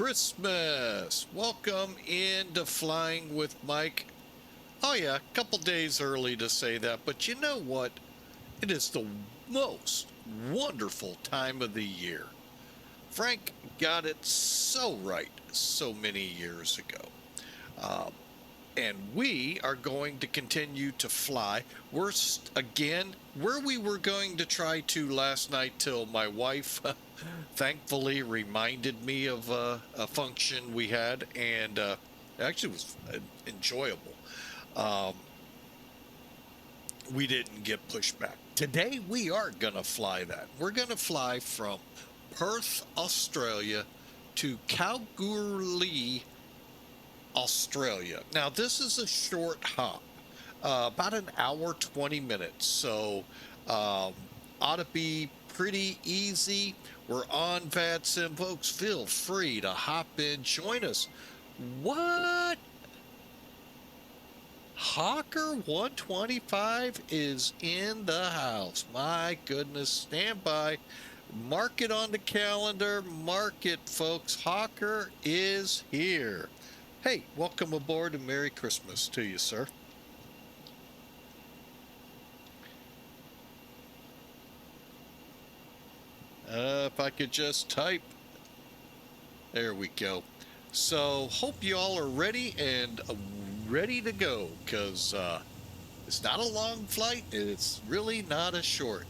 Christmas! Welcome into Flying with Mike. Oh yeah, a couple days early to say that, but you know what? It is the most wonderful time of the year. Frank got it so right so many years ago. Um, and we are going to continue to fly. We're again where we were going to try to last night till my wife thankfully reminded me of a function we had, and it actually was enjoyable. Um, we didn't get pushed back. Today we are going to fly that. We're going to fly from Perth, Australia to Kalgoorlie, Australia. Now, this is a short hop, about an hour, 20 minutes. So, ought to be pretty easy. We're on VATSIM, folks. Feel free to hop in, join us. What? Hawker 125 is in the house. My goodness, stand by. Mark it on the calendar. Mark it, folks. Hawker is here. Hey, welcome aboard and Merry Christmas to you, sir. If I could just type. There we go. So, hope you all are ready and ready to go, because it's not a long flight. It's really not a short.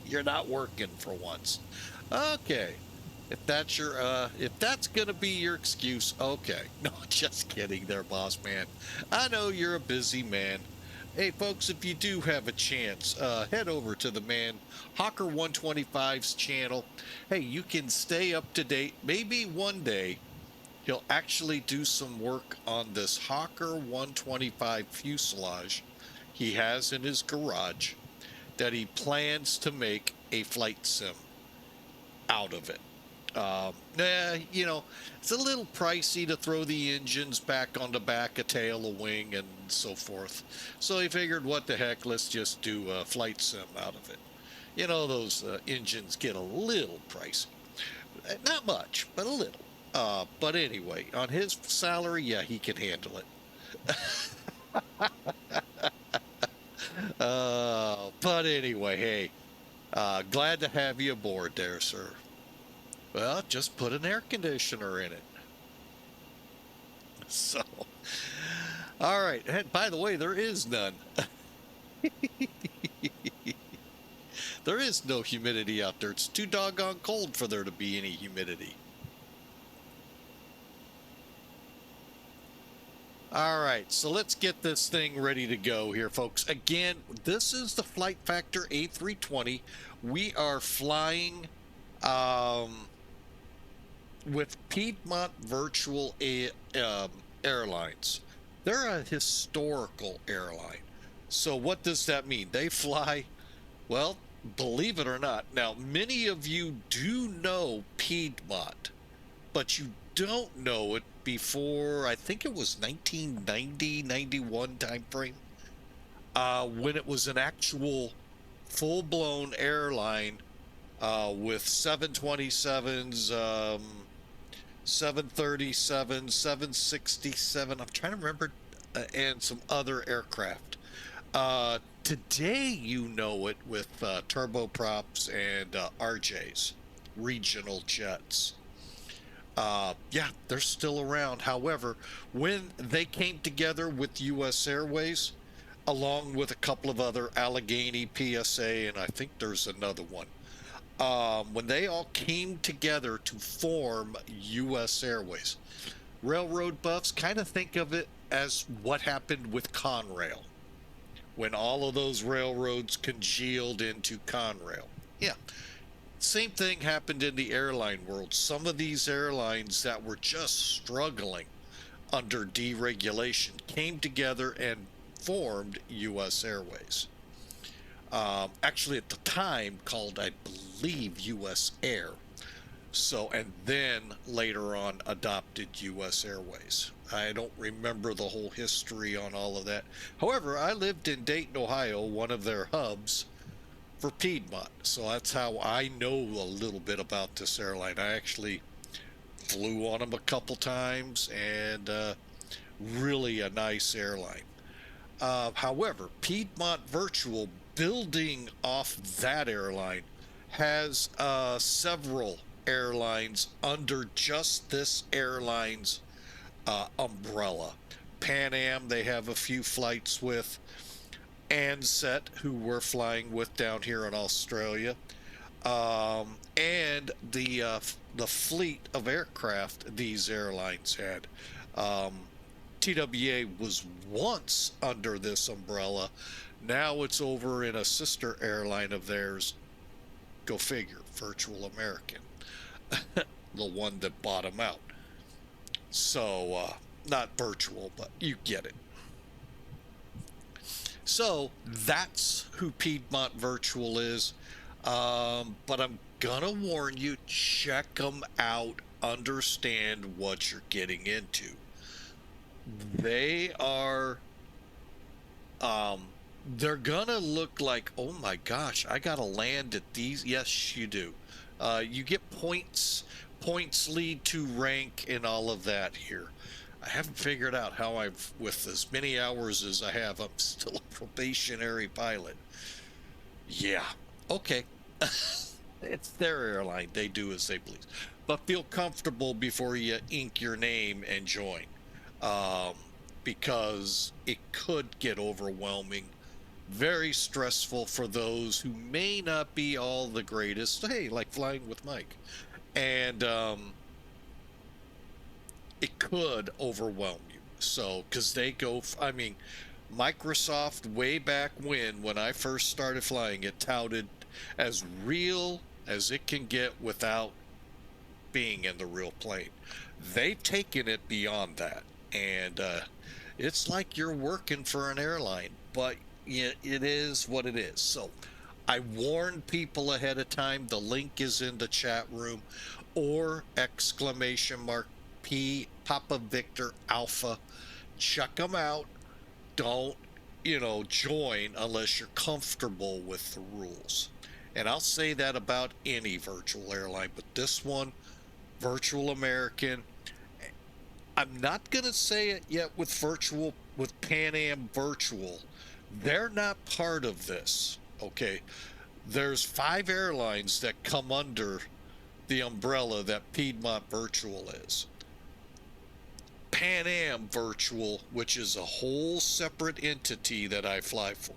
You're not working for once. Okay. If that's gonna be your excuse, okay. No, just kidding there, boss man. I know you're a busy man. Hey, folks, if you do have a chance, head over to the man Hawker 125's channel. Hey, you can stay up to date. Maybe one day he'll actually do some work on this Hawker 125 fuselage he has in his garage that he plans to make a flight sim out of it. You know, it's a little pricey to throw the engines back on the back, a tail, a wing, and so forth. So he figured, what the heck, let's just do a flight sim out of it. You know, those engines get a little pricey. Not much, but a little. But anyway, on his salary, yeah, he can handle it. But anyway, hey, glad to have you aboard there, sir. Well, just put an air conditioner in it. So, all right. And by the way, there is none. There is no humidity out there. It's too doggone cold for there to be any humidity. All right, so let's get this thing ready to go here, folks. Again, this is the Flight Factor A320. We are flying with Piedmont Virtual Airlines. They're a historical airline. So what does that mean? They fly, well, believe it or not. Now, many of you do know Piedmont, but you don't know it before, I think it was 1990, 91 time frame, when it was an actual full-blown airline with 727s, 737, 767, I'm trying to remember, and some other aircraft. Today, you know it with turboprops and RJs, regional jets. Yeah, they're still around. However, when they came together with U.S. Airways, along with a couple of other Allegheny, PSA, and I think there's another one, when they all came together to form U.S. Airways, railroad buffs kind of think of it as what happened with Conrail, when all of those railroads congealed into Conrail. Yeah. Same thing happened in the airline world. Some of these airlines that were just struggling under deregulation came together and formed U.S. Airways. Actually, at the time, called, I believe, U.S. Air. So, and then later on adopted U.S. Airways. I don't remember the whole history on all of that. However, I lived in Dayton, Ohio, one of their hubs, for Piedmont. So that's how I know a little bit about this airline. I actually flew on them a couple times, and really a nice airline. However, Piedmont Virtual, building off that airline, has several airlines under just this airline's umbrella. Pan Am, they have a few flights with. Ansett, who we're flying with down here in Australia, and the fleet of aircraft these airlines had. TWA was once under this umbrella. Now it's over in a sister airline of theirs. Go figure, Virtual American, the one that bought them out. So, not virtual, but you get it. So that's who Piedmont Virtual is. But I'm gonna warn you, check them out, understand what you're getting into. They are, they're gonna look like, oh my gosh, I gotta land at these. Yes, you do. You get points. Points lead to rank and all of that here. I haven't figured out how I've, with as many hours as I have, I'm still a probationary pilot. Yeah, okay. It's their airline. They do as they please. But feel comfortable before you ink your name and join. Because it could get overwhelming. Very stressful for those who may not be all the greatest. Hey, like flying with Mike. And it could overwhelm you. So, because they go, I mean, Microsoft way back when I first started flying, it touted as real as it can get without being in the real plane. They've taken it beyond that, and it's like you're working for an airline, but yeah, it is what it is. So I warned people ahead of time. The link is in the chat room, or !P Papa Victor Alpha. Check them out. Don't, join unless you're comfortable with the rules. And I'll say that about any virtual airline, but this one, Virtual American, I'm not going to say it yet with Pan Am Virtual. They're not part of this, okay? There's 5 airlines that come under the umbrella that Piedmont Virtual is. Pan Am Virtual, which is a whole separate entity that I fly for,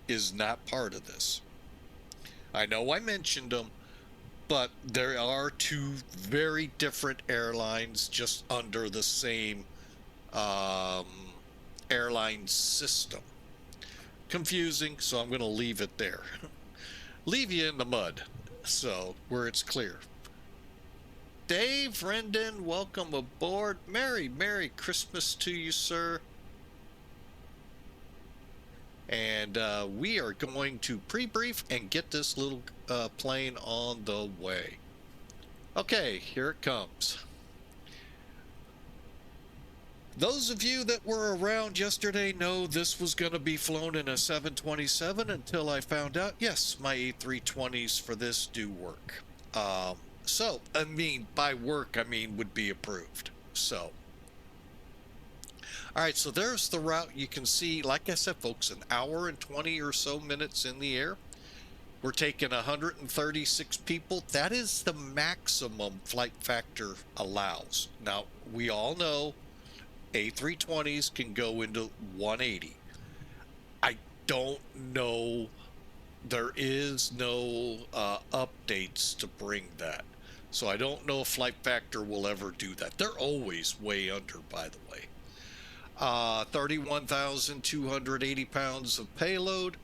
is not part of this. I know I mentioned them, but there are 2 very different airlines just under the same airline system. Confusing, so I'm going to leave it there. Leave you in the mud, so where it's clear. Dave Rendon, welcome aboard. Merry Christmas to you, sir. And we are going to pre-brief and get this little plane on the way. Okay, here it comes. Those of you that were around yesterday know this was going to be flown in a 727 until I found out, yes, my A320s for this do work. So, I mean, by work, I mean would be approved. So, all right, so there's the route. You can see, like I said, folks, an hour and 20 or so minutes in the air. We're taking 136 people. That is the maximum flight factor allows. Now, we all know A320s can go into 180. I don't know. There is no updates to bring that. So I don't know if Flight Factor will ever do that. They're always way under, by the way. 31,280 pounds of payload.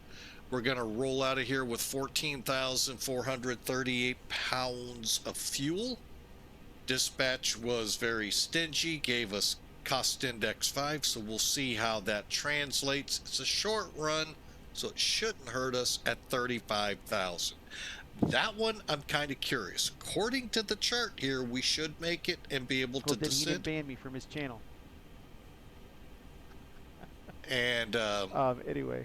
We're going to roll out of here with 14,438 pounds of fuel. Dispatch was very stingy, gave us cost index 5, so we'll see how that translates. It's a short run, so it shouldn't hurt us at 35,000. That one, I'm kind of curious. According to the chart here, we should make it and be able to descend. He didn't ban me from his channel. And anyway.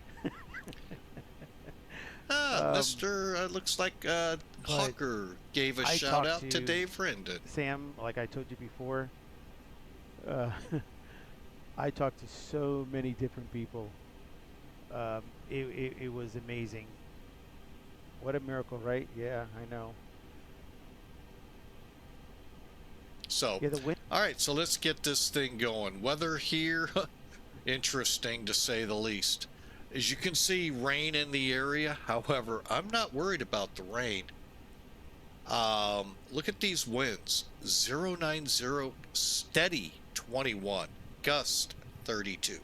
Mr. Looks like But Hawker gave a I shout talked out to to Dave Rendon. Sam, like I told you before. Uh, I talked to so many different people. It was amazing. What a miracle, right? Yeah, I know. So, Yeah, the wind. all right, so let's get this thing going. Weather here, interesting to say the least. As you can see, rain in the area. However, I'm not worried about the rain. Look at these winds. 090 steady 21, gust 32.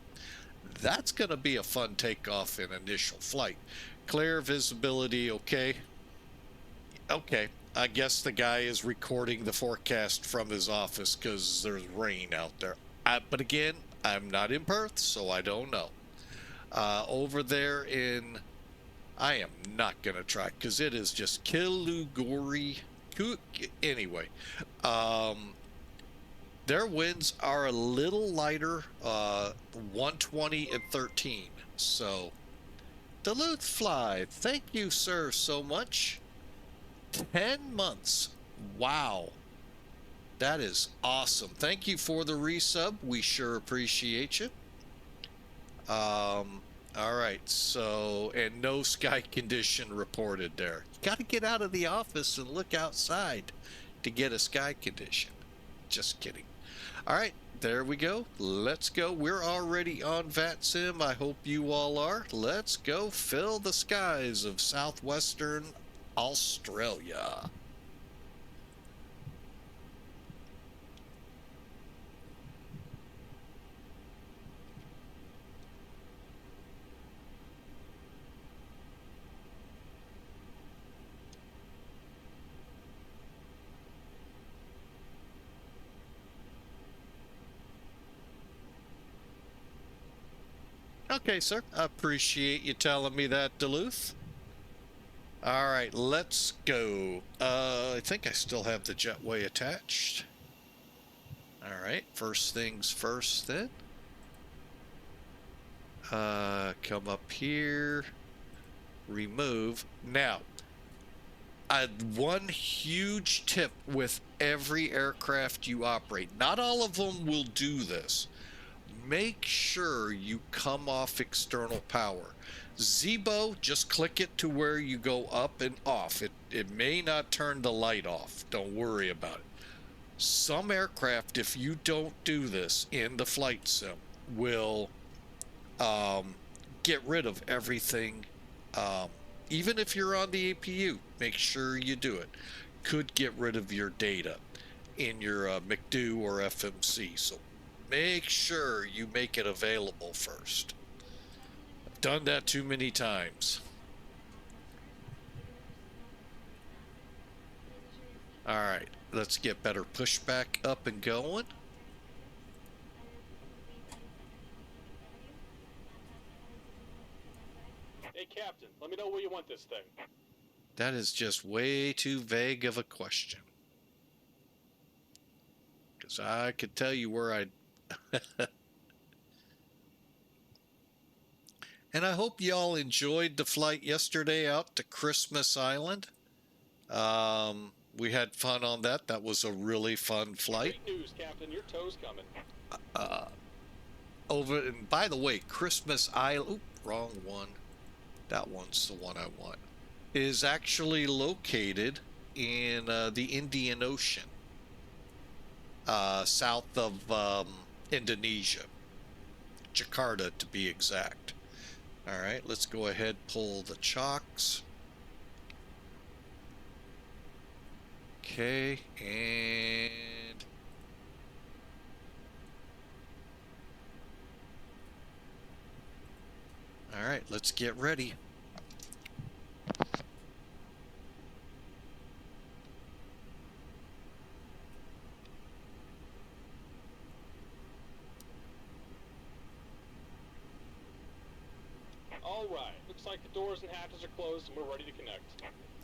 That's going to be a fun takeoff in initial flight. Clear visibility, okay. Okay, I guess the guy is recording the forecast from his office because there's rain out there. But again, I'm not in Perth, so I don't know. Over there in, I am not going to try because it is just Kalgoorlie. Anyway, their winds are a little lighter, 120 and 13. So, Duluth Fly, thank you, sir, so much. 10 months. Wow. That is awesome. Thank you for the resub. We sure appreciate you. All right. So, and no sky condition reported there. You got to get out of the office and look outside to get a sky condition. Just kidding. All right. There we go. Let's go. We're already on VATSIM. I hope you all are. Let's go fill the skies of southwestern Australia. Okay, sir. I appreciate you telling me that, Duluth. All right, let's go. I think I still have the jetway attached. All right, first things first then. Come up here, remove. Now, one huge tip with every aircraft you operate, not all of them will do this. Make sure you come off external power. Zebo, just click it to where you go up and off. It may not turn the light off. Don't worry about it. Some aircraft, if you don't do this in the flight sim, will get rid of everything. Even if you're on the APU, make sure you do it. Could get rid of your data in your McDo or FMC. So make sure you make it available first. I've done that too many times. All right, let's get better pushback up and going. Hey, Captain, let me know where you want this thing. That is just way too vague of a question. Because I could tell you where I'd... And I hope y'all enjoyed the flight yesterday out to Christmas Island. We had fun on that. That was a really fun flight. Great news, Captain. Your tow's coming. And by the way, Christmas Island... Oop, wrong one. That one's the one I want. Is actually located in the Indian Ocean. South of Indonesia. Jakarta, to be exact. All right, let's go ahead, pull the chocks. Okay, and all right, let's get ready. All right. Looks like the doors and hatches are closed and we're ready to connect.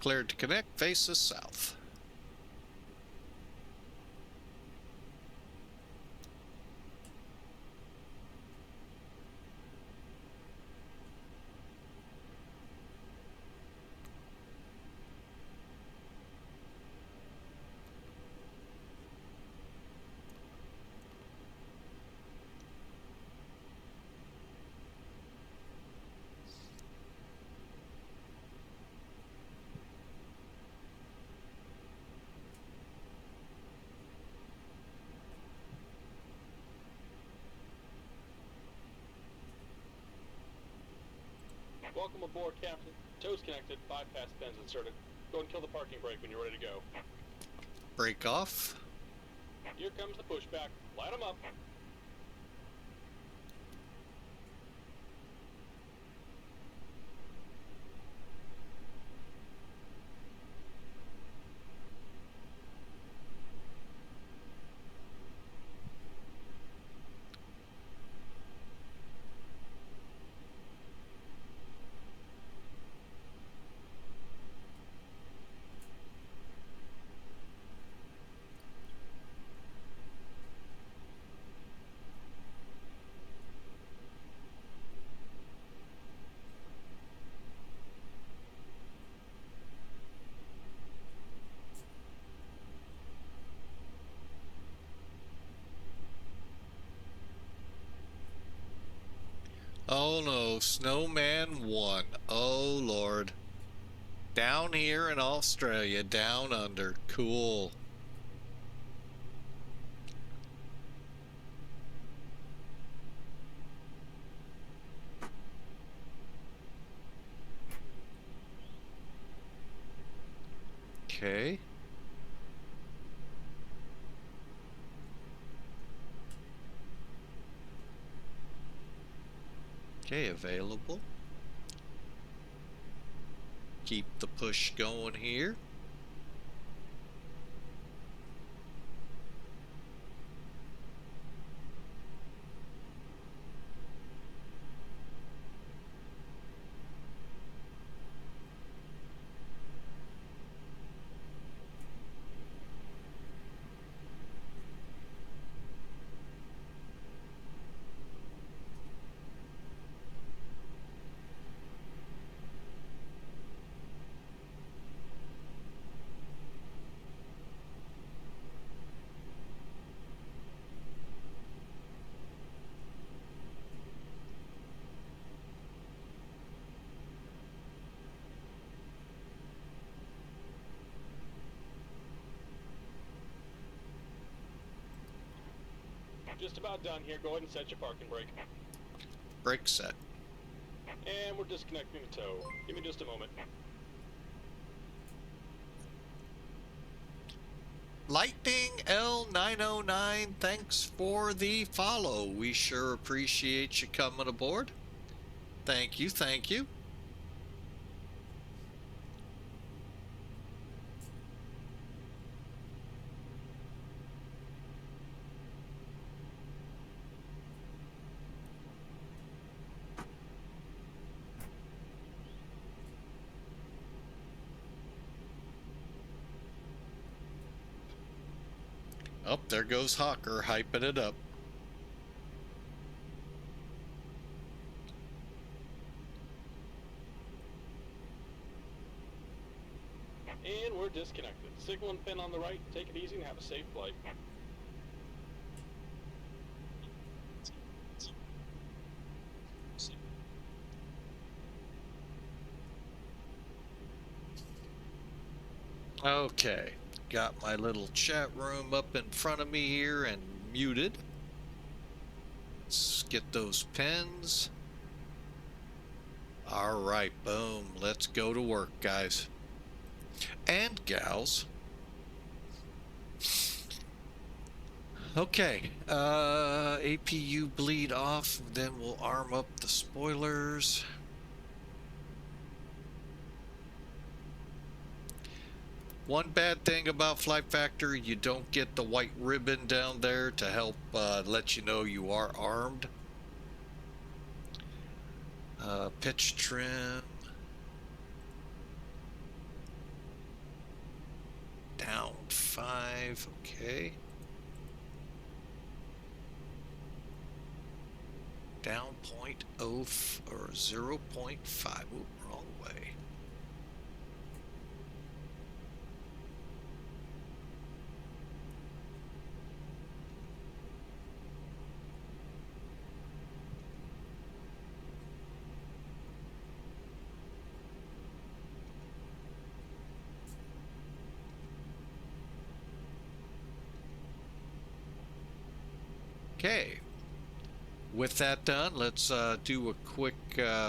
Cleared to connect, faces south. Welcome aboard, Captain. Toes connected, bypass pins inserted. Go and kill the parking brake when you're ready to go. Break off. Here comes the pushback. Light them up. Oh no, Snowman 1. Oh Lord. Down here in Australia, down under. Cool. Okay. Okay, available. Keep the push going here. Just about done here. Go ahead and set your parking brake. Brake set. And we're disconnecting the tow. Give me just a moment. Lightning L909, thanks for the follow. We sure appreciate you coming aboard. Thank you, thank you. Oh, there goes Hawker hyping it up. And we're disconnected. Signal and pin on the right. Take it easy and have a safe flight. Okay, got my little chat room up in front of me here and muted. Let's get those pins. All right, boom. Let's go to work, guys and gals. Okay, APU bleed off, then we'll arm up the spoilers. One bad thing about Flight Factor, you don't get the white ribbon down there to help let you know you are armed. Pitch trim. Down 5, okay. Down 0.0 or 0.5, oop, wrong way. Okay, With that done, let's do a quick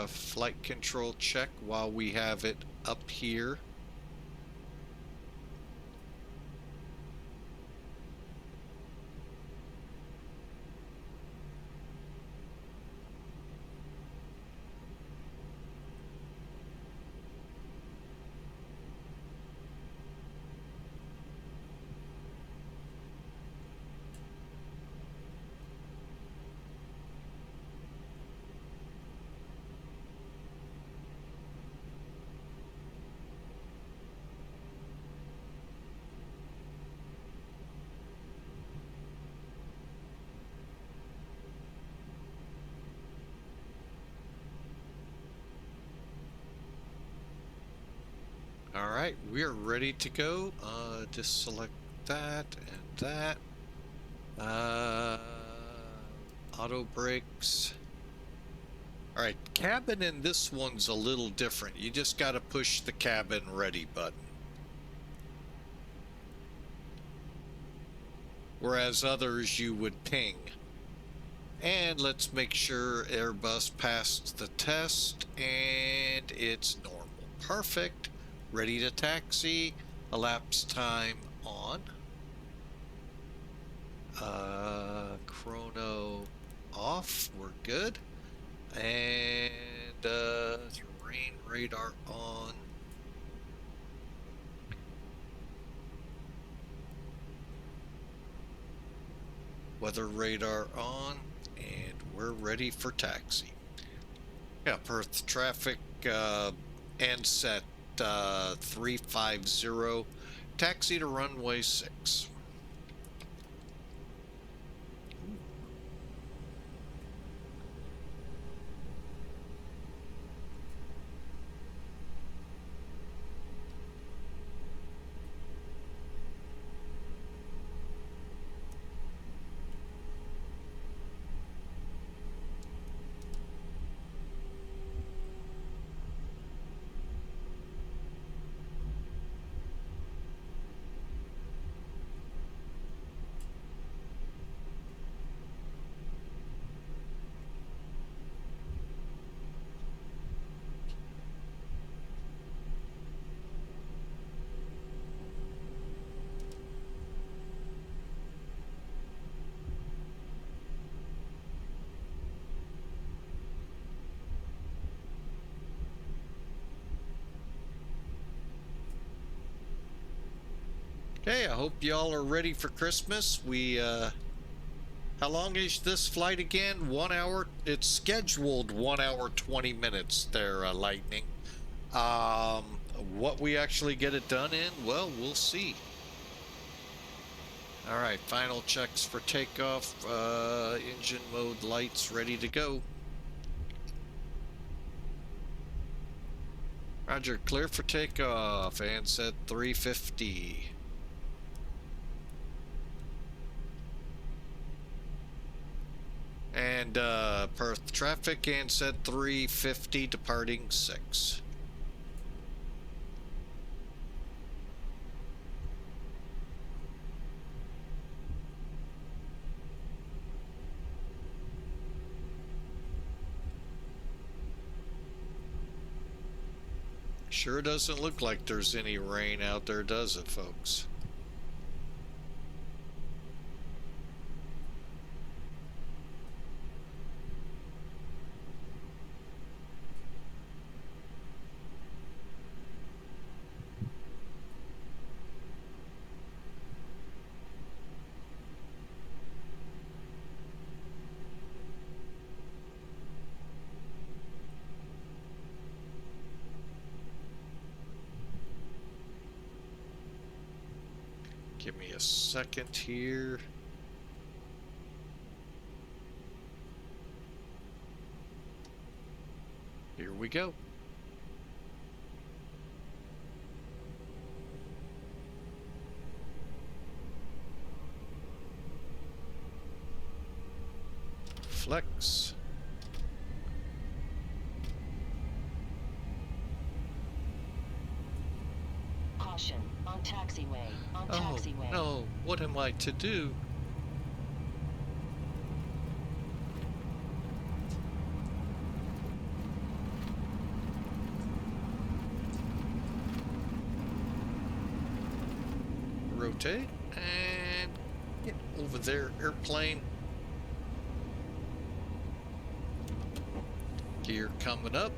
flight control check while we have it up here. All right, we're ready to go. Just select that and that. Auto brakes. All right, cabin in this one's a little different. You just got to push the cabin ready button. Whereas others you would ping. And let's make sure Airbus passed the test and it's normal. Perfect. Ready to taxi. Elapsed time on. Chrono off. We're good. And terrain radar on. Weather radar on. And we're ready for taxi. Yeah, Perth traffic NSET 350. Taxi to runway 6. Okay, I hope y'all are ready for Christmas. How long is this flight again? 1 hour? It's scheduled 1 hour, 20 minutes there, Lightning. What we actually get it done in, well, we'll see. All right, final checks for takeoff. Engine mode lights ready to go. Roger, clear for takeoff. Ansett 350. And Perth traffic, Ansett 350, departing 6. Sure doesn't look like there's any rain out there, does it, folks? Give me a second here. Here we go. Flex. Caution, on taxiway, on Oh, taxiway. no, what am I to do? rotate and get over there, airplane. Gear coming up.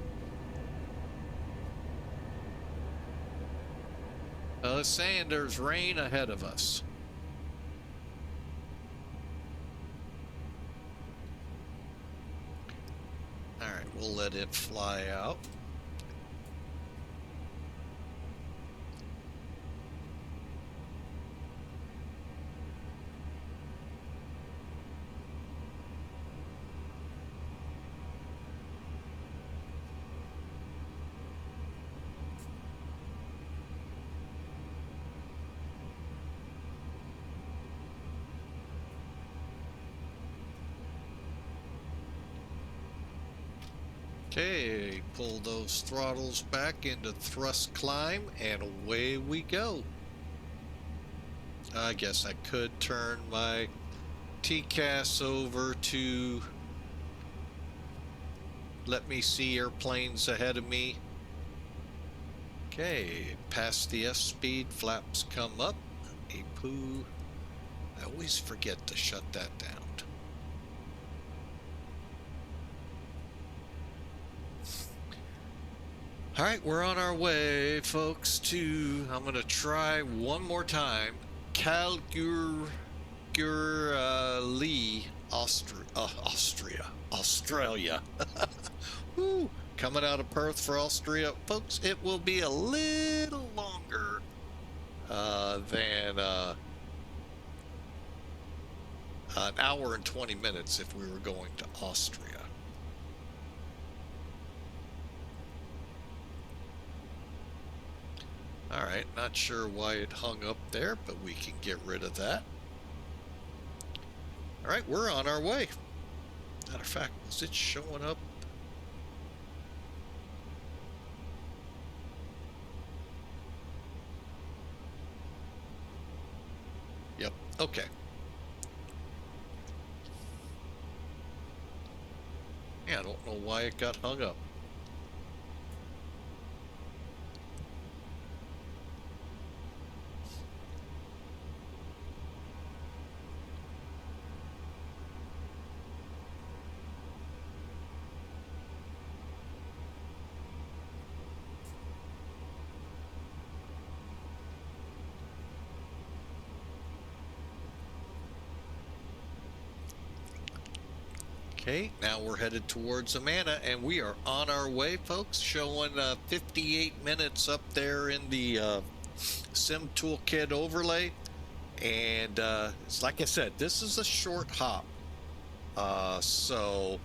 Saying there's rain ahead of us. All right, we'll let it fly out. Okay, pull those throttles back into thrust climb, and away we go. I guess I could turn my TCAS over to let me see airplanes ahead of me. Okay, past the F speed, flaps come up. A poo. I always forget to shut that down. All right, we're on our way, folks, to, I'm going to try one more time, Kalgoorlie, Australia. Woo, coming out of Perth for Austria. Folks, it will be a little longer than an hour and 20 minutes if we were going to Austria. Alright, not sure why it hung up there, but we can get rid of that. Alright, we're on our way. Matter of fact, was it showing up? Yep, okay. Yeah, I don't know why it got hung up. Okay, now we're headed towards AMANA, and we are on our way, folks, showing 58 minutes up there in the Sim Toolkit overlay. And it's like I said, this is a short hop. So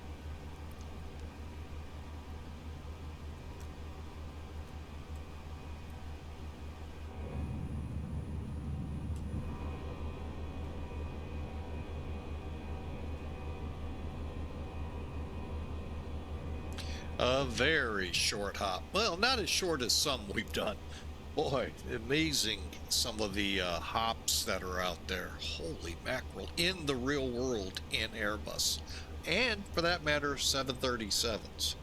a very short hop. Well, not as short as some we've done. Boy, amazing some of the hops that are out there. Holy mackerel. In the real world in Airbus. And, for that matter, 737s.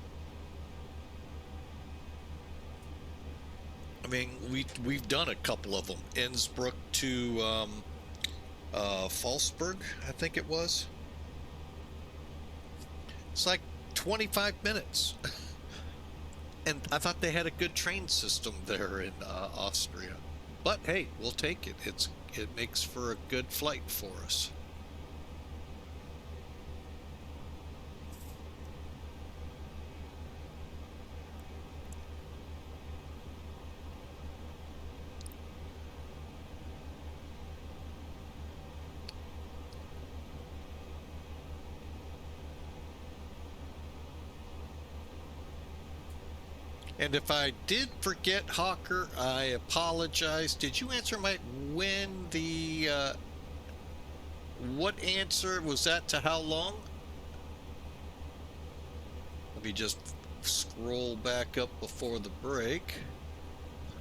I mean, we've done a couple of them. Innsbruck to Falsburg, I think it was. It's like 25 minutes. And I thought they had a good train system there in Austria. But hey, we'll take it. It makes for a good flight for us. And if I did forget Hawker, I apologize. Did you answer my what answer was that to how long? Let me just scroll back up before the break.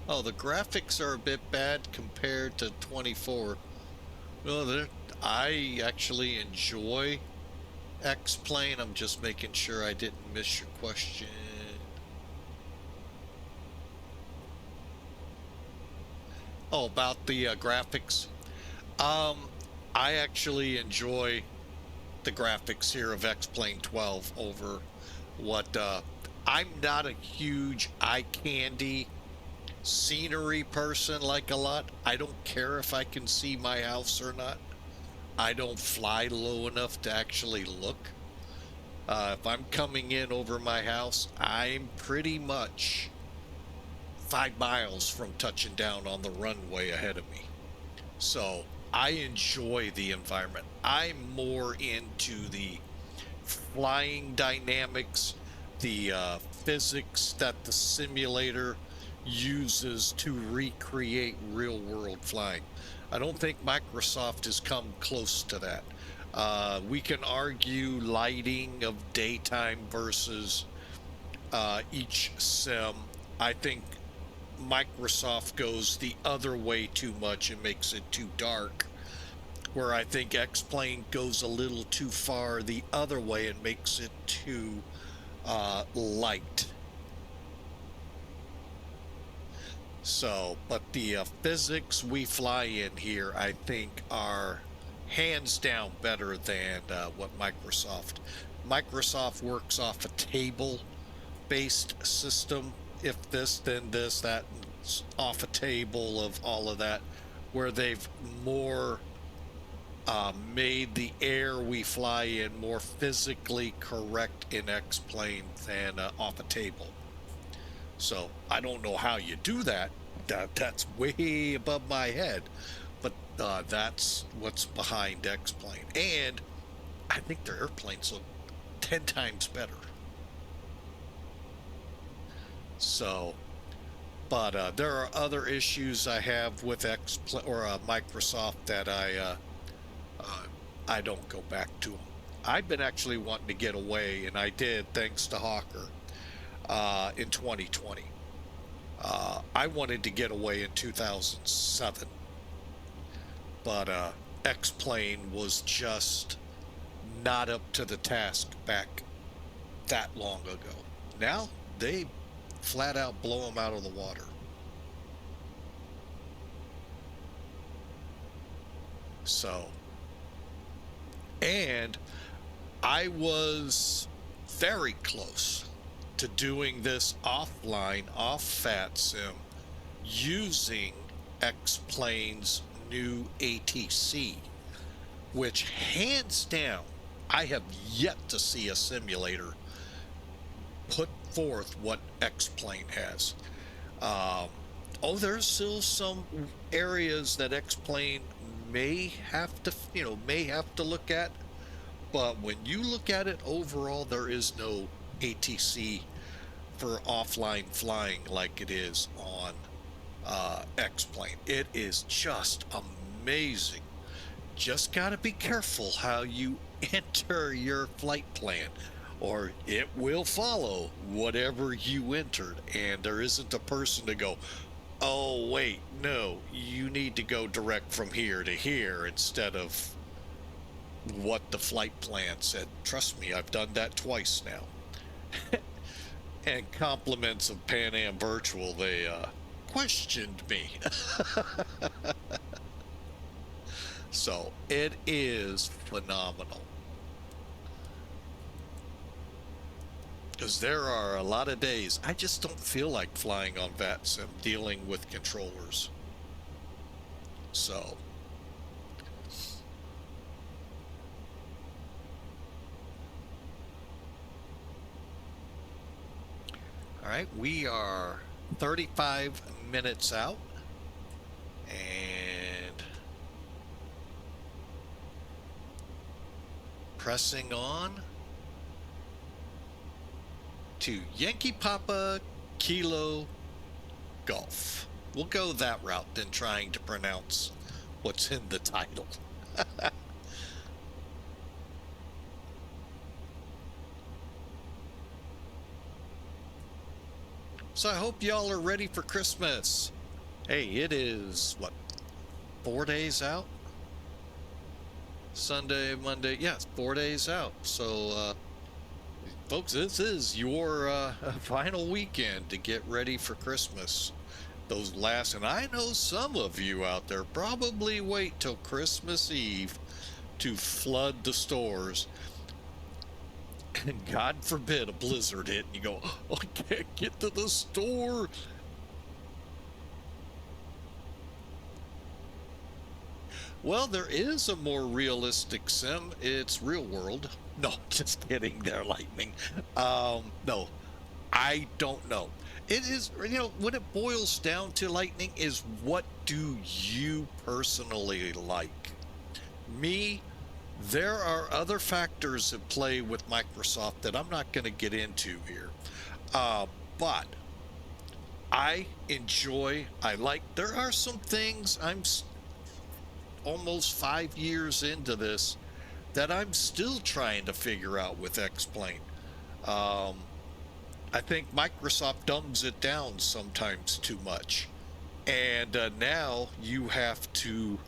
Oh, the graphics are a bit bad compared to 24. Well, I actually enjoy X-Plane. I'm just making sure I didn't miss your question. Oh, about the graphics. I actually enjoy the graphics here of X-Plane 12 over what I'm not a huge eye candy scenery person like a lot. I don't care if I can see my house or not. I don't fly low enough to actually look. If I'm coming in over my house, I'm pretty much 5 miles from touching down on the runway ahead of me. So I enjoy the environment. I'm more into the flying dynamics, the physics that the simulator uses to recreate real world flying. I don't think Microsoft has come close to that. We can argue lighting of daytime versus each sim. I think Microsoft goes the other way too much and makes it too dark, where I think X-Plane goes a little too far the other way and makes it too light. So, but the physics we fly in here, I think, are hands down better than what Microsoft works off a table-based system. If this, then this, that, off a table of all of that, where they've more made the air we fly in more physically correct in X-Plane than off a table. So I don't know how you do that. That's way above my head, but that's what's behind X-Plane. And I think their airplanes look 10 times better. So, but there are other issues I have with Microsoft that I don't go back to them. I've been actually wanting to get away, and I did thanks to Hawker in 2020. I wanted to get away in 2007, but X-Plane was just not up to the task back that long ago. Now they flat out blow them out of the water. So, and I was very close to doing this offline, off VATSIM, using X-Plane's new ATC, which hands down, I have yet to see a simulator put forth what X-Plane has. There's still some areas that X-Plane may have to look at, but when you look at it overall, there is no ATC for offline flying like it is on X-Plane. It is just amazing. Just got to be careful how you enter your flight plan, or it will follow whatever you entered, and there isn't a person to go, oh wait, no, you need to go direct from here to here instead of what the flight plan said. Trust me, I've done that twice now. And compliments of Pan Am Virtual, they questioned me. So it is phenomenal. Because there are a lot of days I just don't feel like flying on VATSIM, dealing with controllers. So all right, we are 35 minutes out, and pressing on to Yankee Papa Kilo Golf. We'll go that route than trying to pronounce what's in the title. So I hope y'all are ready for Christmas. Hey, it is, what, 4 days out? Sunday, Monday, yes, 4 days out. So, folks, this is your final weekend to get ready for Christmas. those last, and I know some of you out there probably wait till Christmas Eve to flood the stores, and God forbid a blizzard hit and you go, oh, I can't get to the store. Well, there is a more realistic sim. It's Real World. No, just kidding there, Lightning. No, I don't know. It is, what it boils down to, Lightning, is what do you personally like? Me, there are other factors at play with Microsoft that I'm not going to get into here. But I there are some things I'm almost 5 years into this that I'm still trying to figure out with X-Plane. I think Microsoft dumbs it down sometimes too much. And now you have to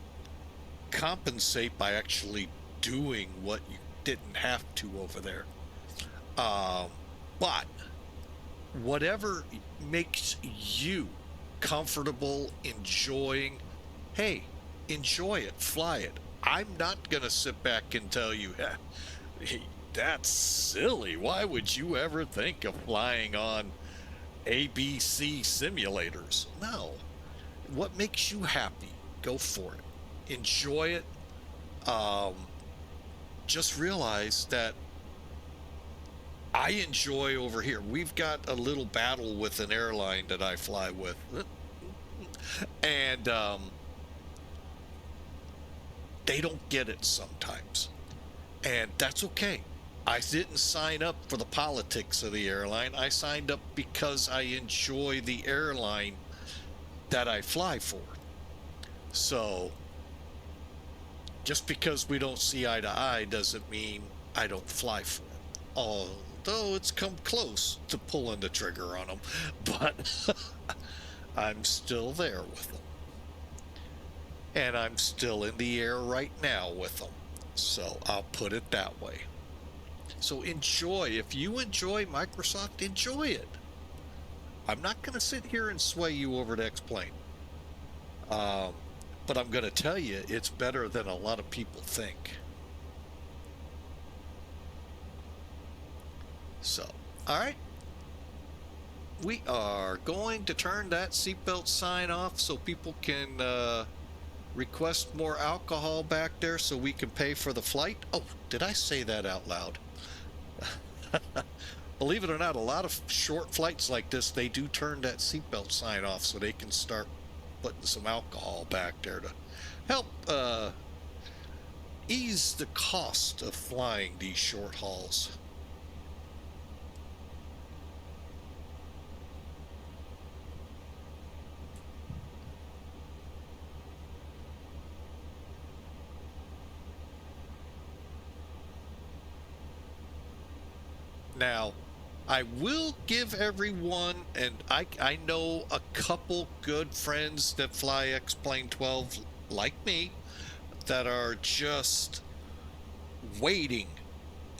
compensate by actually doing what you didn't have to over there. But whatever makes you comfortable enjoying, hey, enjoy it, fly it. I'm not going to sit back and tell you, hey, that's silly. Why would you ever think of flying on ABC simulators? No. What makes you happy? Go for it. Enjoy it. Just realize that I enjoy over here. We've got a little battle with an airline that I fly with. And they don't get it sometimes. And that's okay. I didn't sign up for the politics of the airline. I signed up because I enjoy the airline that I fly for. So just because we don't see eye to eye doesn't mean I don't fly for it. Although it's come close to pulling the trigger on them, but I'm still there with them. And I'm still in the air right now with them. So I'll put it that way. So enjoy. If you enjoy Microsoft, enjoy it. I'm not going to sit here and sway you over to X-Plane. But I'm going to tell you, it's better than a lot of people think. So, all right. We are going to turn that seatbelt sign off so people can request more alcohol back there so we can pay for the flight. Oh, did I say that out loud? Believe it or not, a lot of short flights like this, they do turn that seatbelt sign off so they can start putting some alcohol back there to help ease the cost of flying these short hauls. Now, I will give everyone, and I know a couple good friends that fly X-Plane 12 like me, that are just waiting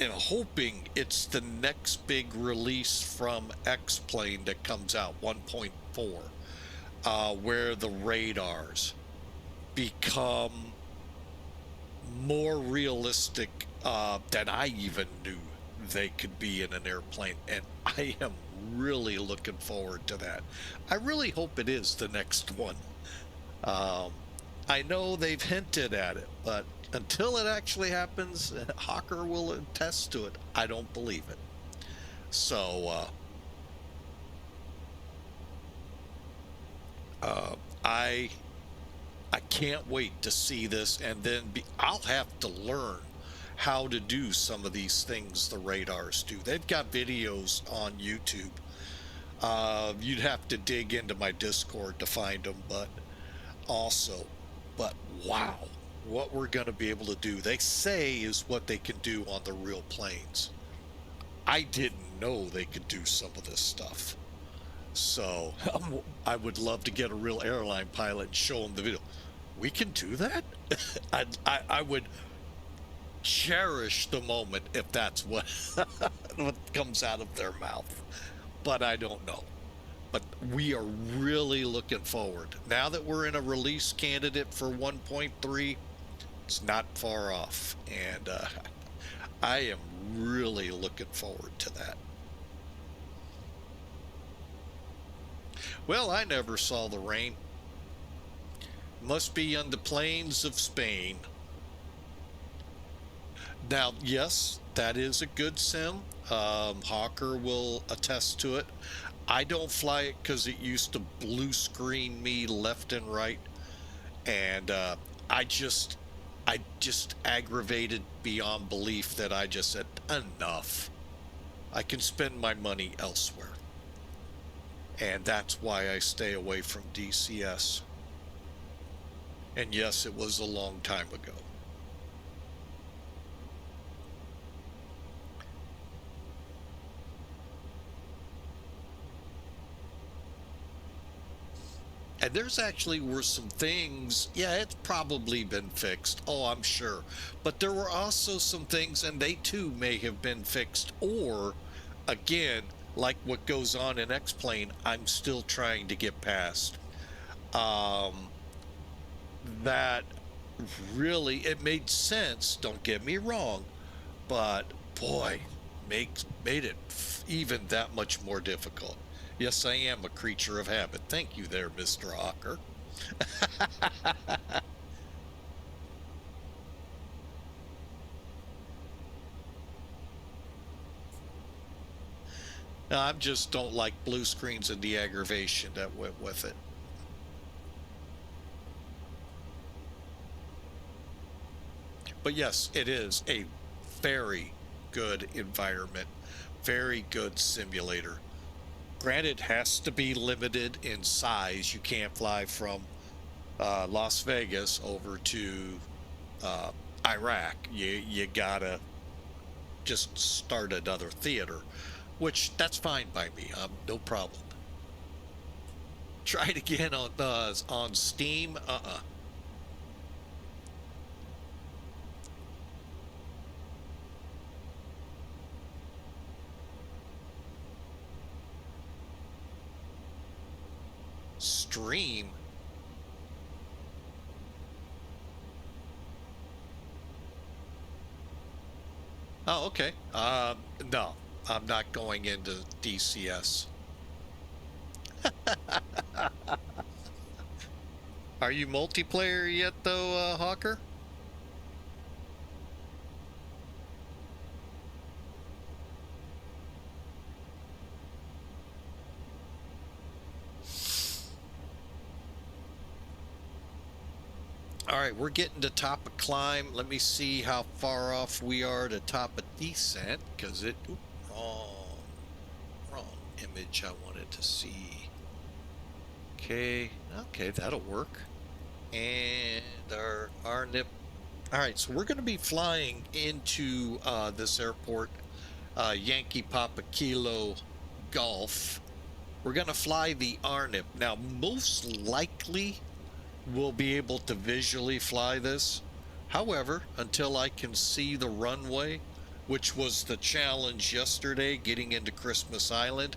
and hoping it's the next big release from X-Plane that comes out, 1.4, where the radars become more realistic than I even knew they could be in an airplane, and I am really looking forward to that. I really hope it is the next one. I know they've hinted at it, but until it actually happens, Hawker will attest to it. I don't believe it. So I can't wait to see this, and then I'll have to learn how to do some of these things the radars do. They've got videos on YouTube. You'd have to dig into my Discord to find them, but wow, what we're going to be able to do, they say, is what they can do on the real planes. I didn't know they could do some of this stuff. So I would love to get a real airline pilot and show them the video. We can do that? I would cherish the moment if that's what what comes out of their mouth, but I don't know. But we are really looking forward. Now that we're in a release candidate for 1.3, it's not far off. And I am really looking forward to that. Well, I never saw the rain. Must be on the plains of Spain. Now, yes, that is a good sim. Hawker will attest to it. I don't fly it because it used to blue screen me left and right, and I just aggravated beyond belief that I just said enough. I can spend my money elsewhere, and that's why I stay away from DCS. And yes, it was a long time ago. And there's actually were some things, yeah, it's probably been fixed. Oh, I'm sure. But there were also some things, and they too may have been fixed. Or, again, like what goes on in X-Plane, I'm still trying to get past. That really, it made sense, don't get me wrong, but boy, made it even that much more difficult. Yes, I am a creature of habit. Thank you there, Mr. Hawker. I just don't like blue screens and the aggravation that went with it. But yes, it is a very good environment, very good simulator. Granted, it has to be limited in size. You can't fly from Las Vegas over to Iraq. You gotta just start another theater, which that's fine by me. No problem. Try it again on Steam. Stream. Oh, okay. No, I'm not going into DCS. Are you multiplayer yet, though, Hawker? All right, we're getting to top of climb. Let me see how far off we are to top of descent, because it... Oop, wrong image I wanted to see. Okay, that'll work. And our nip. All right, so we're going to be flying into this airport, Yankee Papa Kilo Golf. We're going to fly the RNIP. Now, most likely, we'll be able to visually fly this. However, until I can see the runway, which was the challenge yesterday, getting into Christmas Island,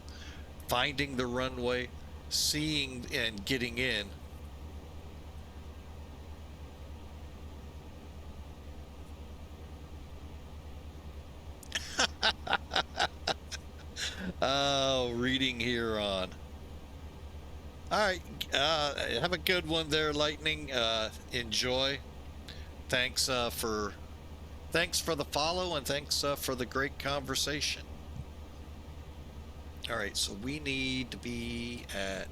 finding the runway, seeing and getting in. Oh, reading here on. All right, have a good one there, Lightning. Enjoy. Thanks for the follow, and thanks for the great conversation. All right, so we need to be at,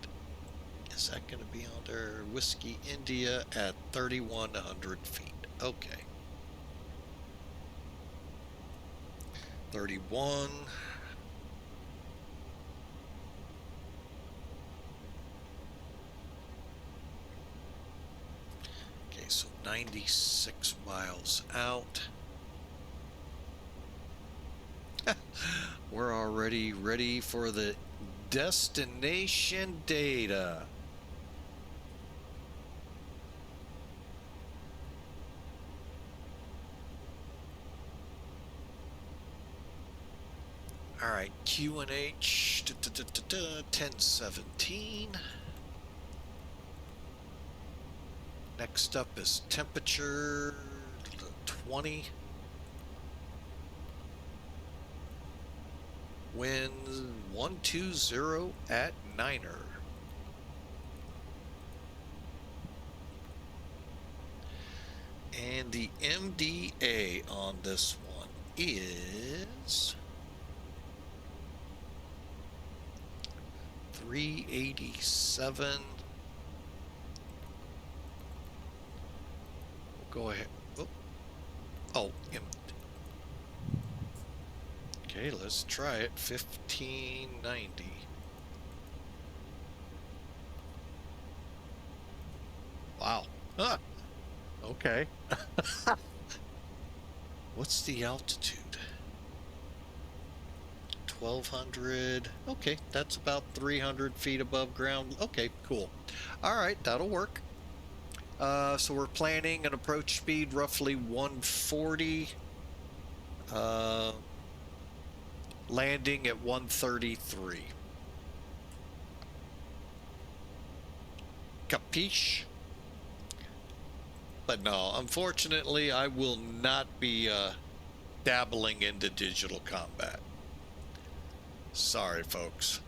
is that going to be under Whiskey India at 3,100 feet? Okay. 31. Okay, so 96 miles out. We're already ready for the destination data. All right, QNH 1017. Next up is temperature 20. Winds 120 at Niner. And the MDA on this one is 387. We'll go ahead. Oh, okay, let's try it. 1590. Wow. Huh. Okay. What's the altitude? 1200. Okay, that's about 300 feet above ground. Okay, cool. All right, that'll work. So we're planning an approach speed roughly 140. Landing at 133. Capiche? But no, unfortunately, I will not be dabbling into digital combat. Sorry, folks.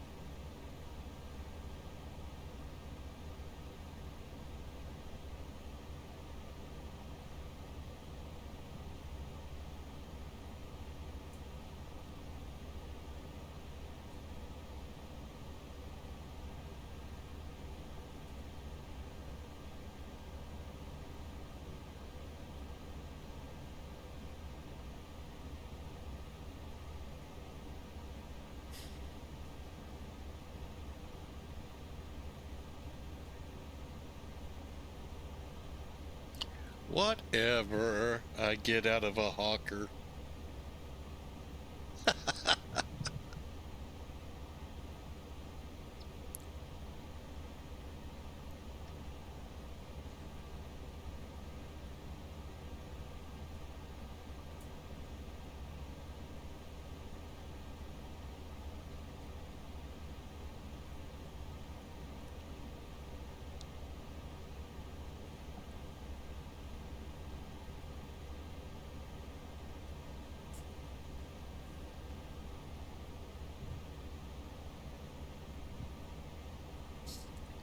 Whatever I get out of a hawker.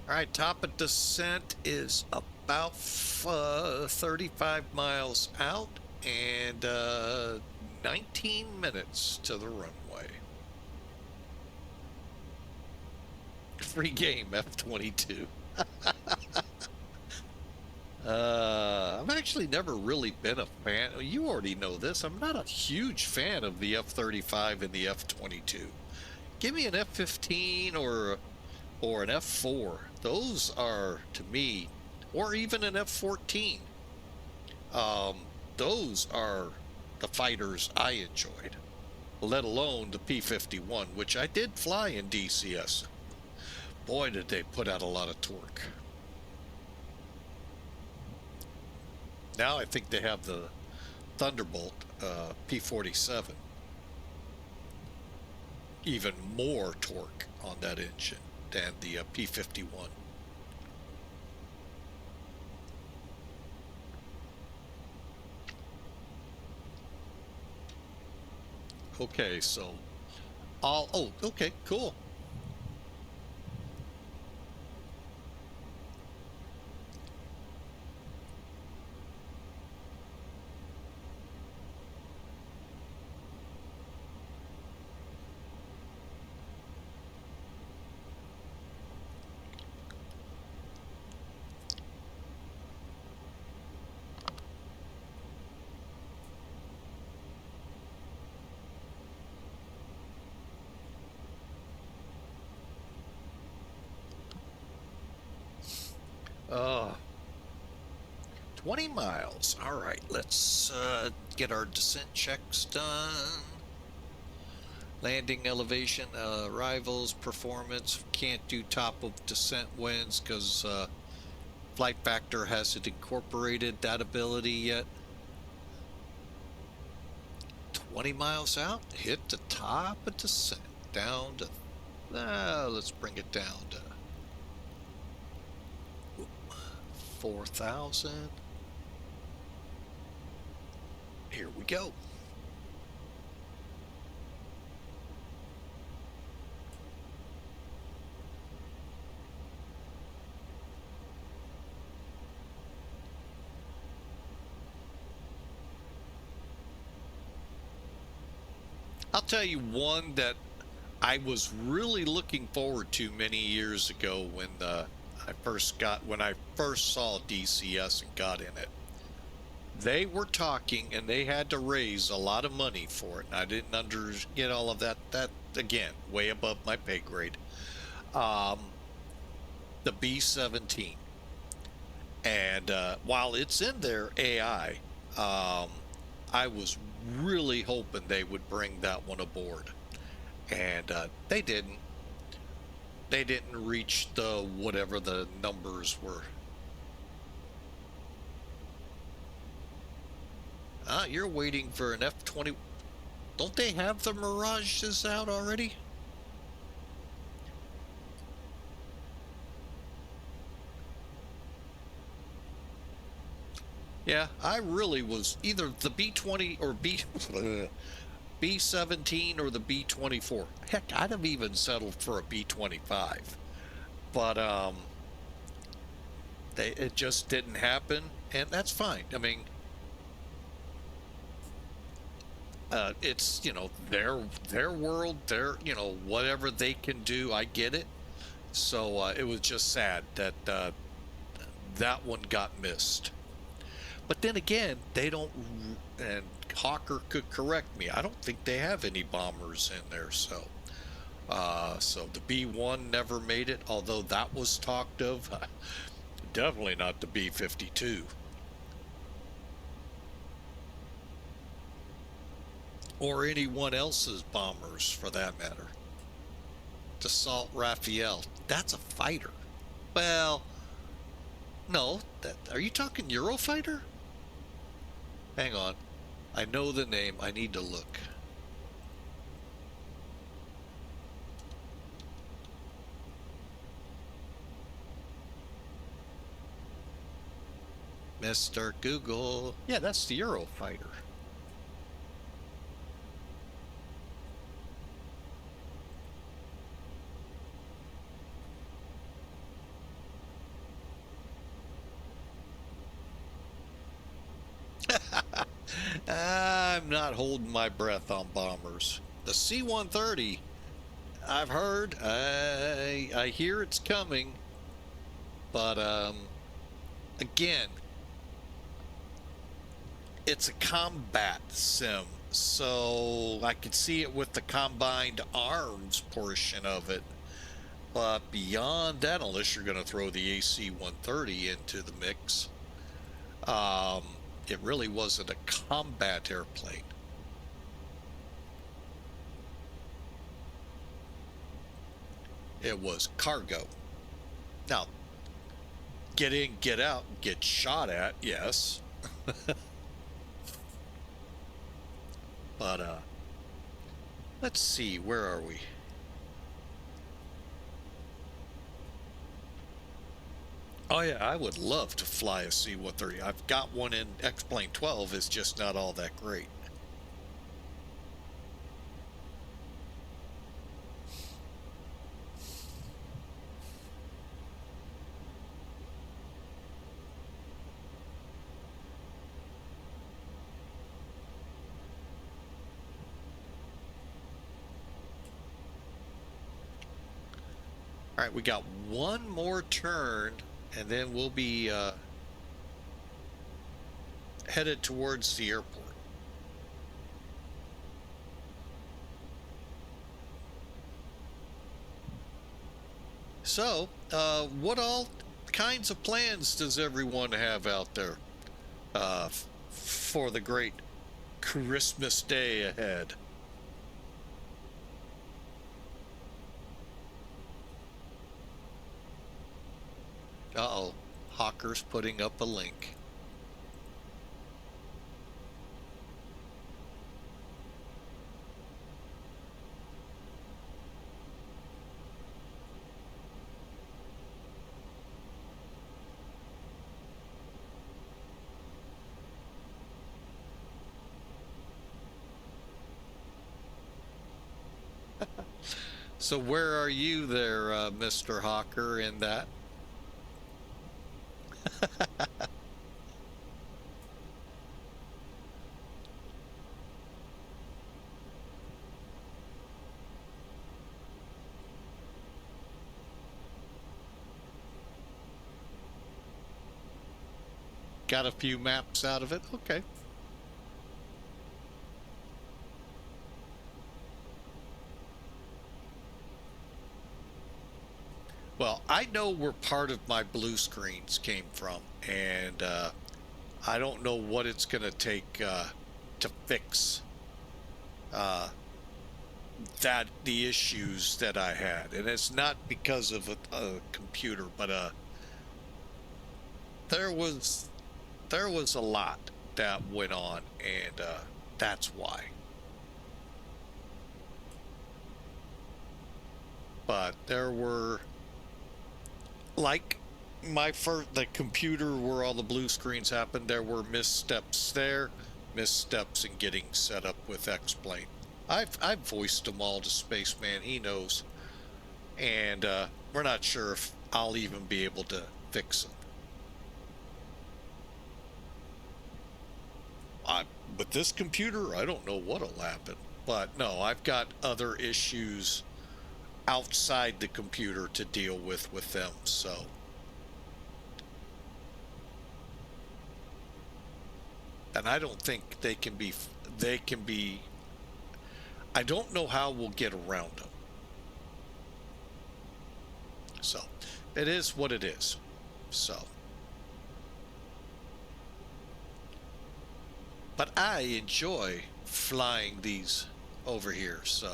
All right, top of descent is about 35 miles out and 19 minutes to the runway. Free game, F-22. I've actually never really been a fan. You already know this. I'm not a huge fan of the F-35 and the F-22. Give me an F-15 or an F-4. Those are, to me, or even an F-14. Those are the fighters I enjoyed, let alone the P-51, which I did fly in DCS. Boy, did they put out a lot of torque. Now I think they have the Thunderbolt P-47. Even more torque on that engine than the P-51. Okay, so oh, okay, cool. Uh, 20 miles. All right, let's get our descent checks done. Landing elevation, arrivals, performance. Can't do top of descent winds because Flight Factor hasn't incorporated that ability yet. 20 miles out, hit the top of descent, down to, let's bring it down to 4,000. Here we go. I'll tell you one that I was really looking forward to many years ago when I first saw DCS and got in it. They were talking, and they had to raise a lot of money for it. And I didn't get all of that. That again, way above my pay grade. The B-17, and while it's in their AI, I was really hoping they would bring that one aboard, and they didn't. They didn't reach the whatever the numbers were. You're waiting for an F-20. Don't they have the Mirages out already? Yeah, I really was either the B-20 or B-17 or the B-24. Heck, I'd have even settled for a B-25. But it just didn't happen, and that's fine. I mean, it's, you know, their world, whatever they can do, I get it. So it was just sad that that one got missed. But then again, they don't, and Hawker could correct me, I don't think they have any bombers in there. So so the B-1 never made it, although that was talked of. Definitely not the B-52. Or anyone else's bombers, for that matter. Dassault Raphael, that's a fighter. Well, no, are you talking Eurofighter? Hang on, I know the name, I need to look. Mr. Google. Yeah, that's the Eurofighter. I'm not holding my breath on bombers. The C-130, I've heard, I hear it's coming, but again, it's a combat sim, so I could see it with the combined arms portion of it, but beyond that, unless you're going to throw the AC-130 into the mix, it really wasn't a combat airplane. It was cargo. Now, get in, get out, get shot at, yes. But let's see, where are we? Oh yeah, I would love to fly a C-130. I've got one in X-Plane 12, it's just not all that great. All right, we got one more turn, and then we'll be headed towards the airport. So, what all kinds of plans does everyone have out there for the great Christmas Day ahead? Uh-oh, Hawker's putting up a link. So where are you there, Mr. Hawker, in that? Got a few maps out of it? Okay. Well, I know where part of my blue screens came from, and I don't know what it's going to take to fix the issues that I had. And it's not because of a computer, but there was a lot that went on, and that's why. But there were, like the computer where all the blue screens happened, there were missteps there, missteps in getting set up with X-Plane. I've voiced them all to Spaceman, he knows, and we're not sure if I'll even be able to fix them. With this computer, I don't know what'll happen, but no, I've got other issues outside the computer to deal with them, so. And I don't think they can be, I don't know how we'll get around them. So, it is what it is, so. But I enjoy flying these over here, so.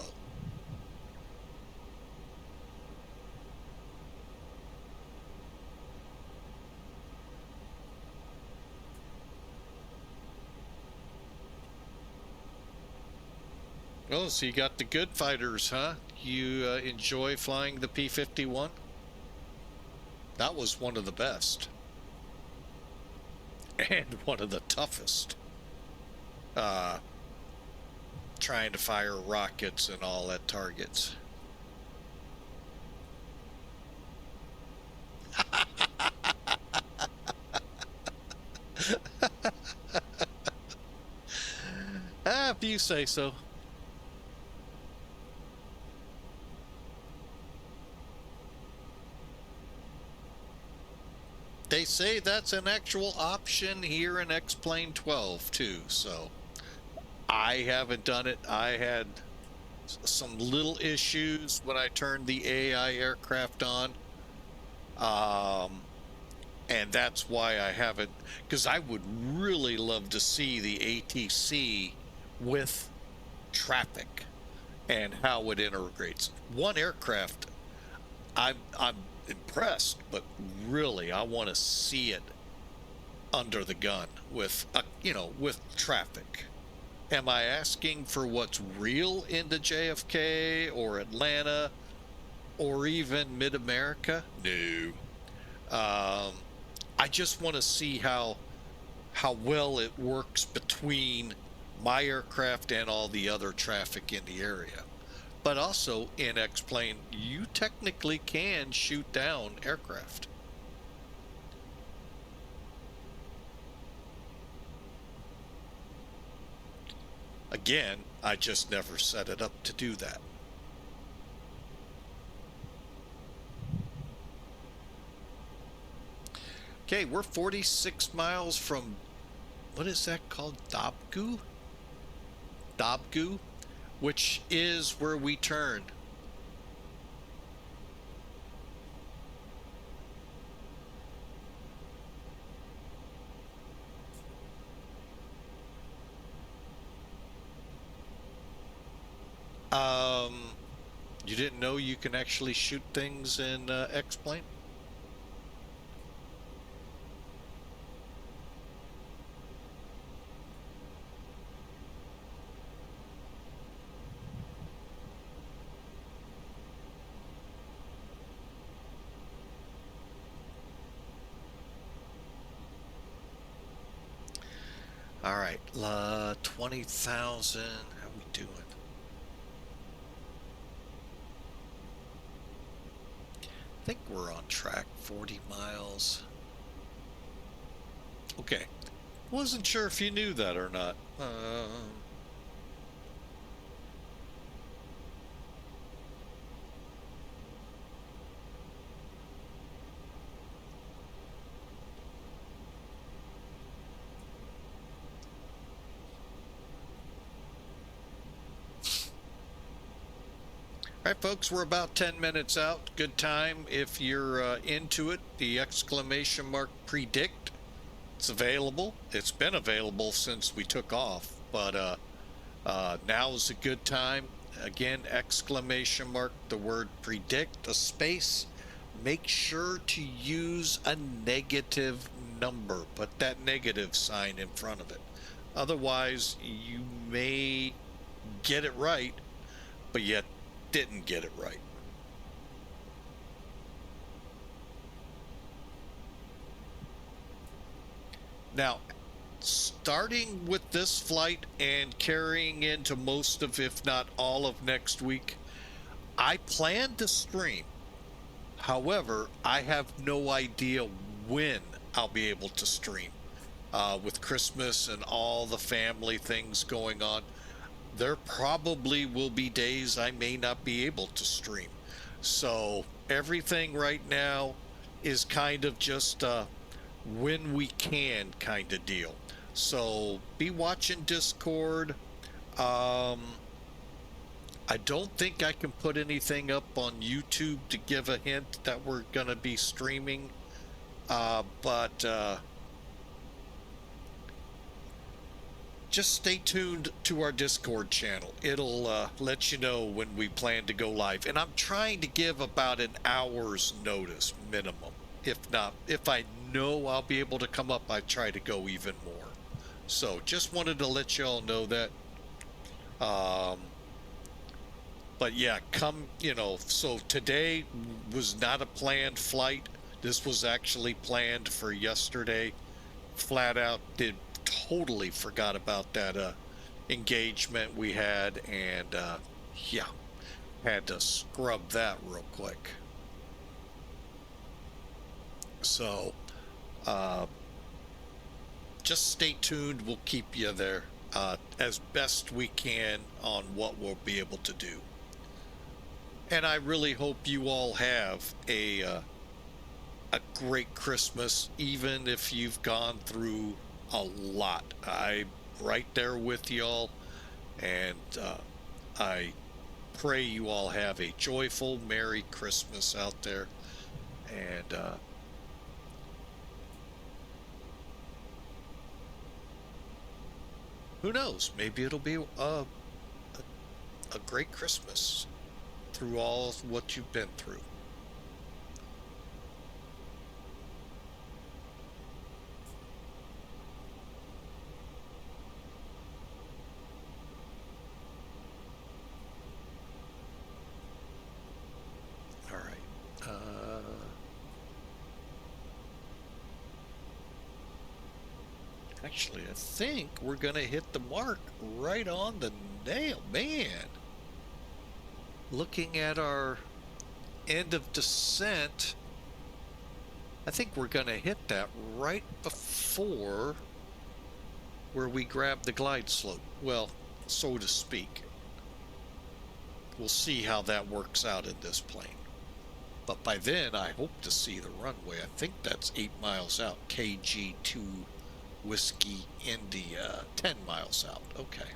Oh, so you got the good fighters, huh? You enjoy flying the P-51? That was one of the best. And one of the toughest. Trying to fire rockets and all at targets. If you say so. They say that's an actual option here in X-Plane 12 too, so I haven't done it. I had some little issues when I turned the AI aircraft on, and that's why I haven't, because I would really love to see the ATC with traffic and how it integrates. One aircraft, I'm impressed, but really I want to see it under the gun with with traffic. Am I asking for what's real into JFK or Atlanta or even mid-America? No. I just want to see how well it works between my aircraft and all the other traffic in the area. But also in X-Plane, you technically can shoot down aircraft. Again, I just never set it up to do that. Okay, we're 46 miles from, what is that called? Dobgu? Dobgu, which is where we turn. You didn't know you can actually shoot things in X-Plane? All right, 20,000. How we doing? think we're on track. 40 miles. Okay. Wasn't sure if you knew that or not. All right, folks, we're about 10 minutes out. Good time if you're into it. The exclamation mark predict. It's available. It's been available since we took off, but now is a good time. Again, exclamation mark, the word predict, a space. Make sure to use a negative number. Put that negative sign in front of it. Otherwise, you may get it right, but yet didn't get it right. Now, starting with this flight and carrying into most of, if not all of next week, I plan to stream. However, I have no idea when I'll be able to stream. With Christmas and all the family things going on, there probably will be days I may not be able to stream. So everything right now is kind of just when we can kind of deal. So be watching Discord. I don't think I can put anything up on YouTube to give a hint that we're going to be streaming. But just stay tuned to our Discord channel. It'll let you know when we plan to go live. And I'm trying to give about an hour's notice minimum. If I know I'll be able to come up, I try to go even more. So just wanted to let y'all know that. But yeah, so today was not a planned flight. This was actually planned for yesterday. Flat out totally forgot about that engagement we had, and yeah, had to scrub that real quick. So just stay tuned. We'll keep you there as best we can on what we'll be able to do. And I really hope you all have a great Christmas, even if you've gone through a lot. I'm right there with y'all, and I pray you all have a joyful, Merry Christmas out there. And who knows? Maybe it'll be a great Christmas through all what you've been through. All right. Actually, I think we're going to hit the mark right on the nail, man. Looking at our end of descent, I think we're going to hit that right before where we grab the glide slope. Well, so to speak. We'll see how that works out in this plane. But by then, I hope to see the runway. I think that's 8 miles out. KG2 Whiskey India, 10 miles out. Okay.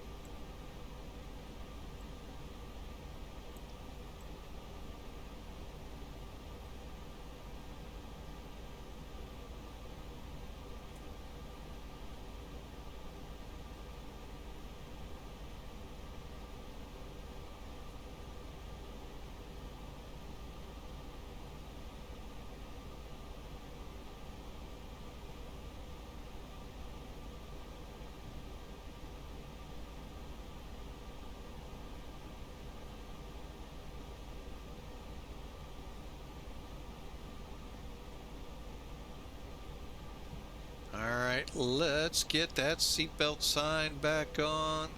Let's get that seatbelt sign back on.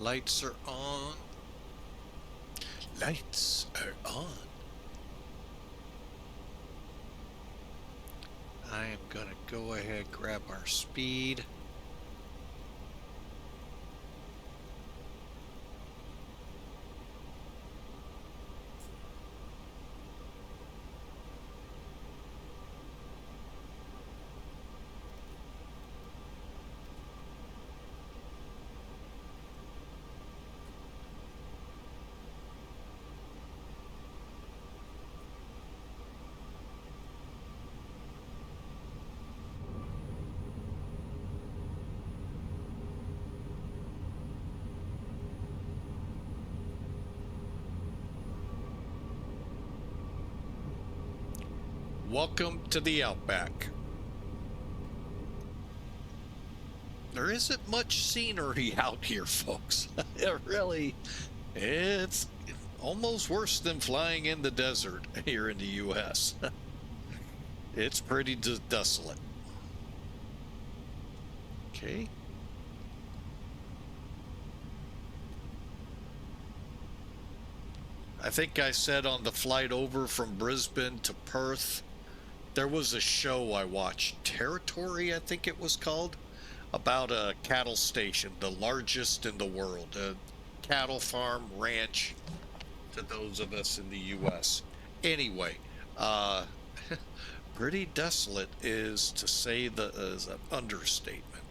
Lights are on. Lights are on. I am going to go ahead, grab our speed. Welcome to the Outback. There isn't much scenery out here, folks. It's almost worse than flying in the desert here in the U.S. It's pretty desolate. Okay. I think I said on the flight over from Brisbane to Perth, there was a show I watched, Territory, I think it was called, about a cattle station, the largest in the world, a cattle farm ranch to those of us in the U.S. Anyway, pretty desolate is to say is an understatement.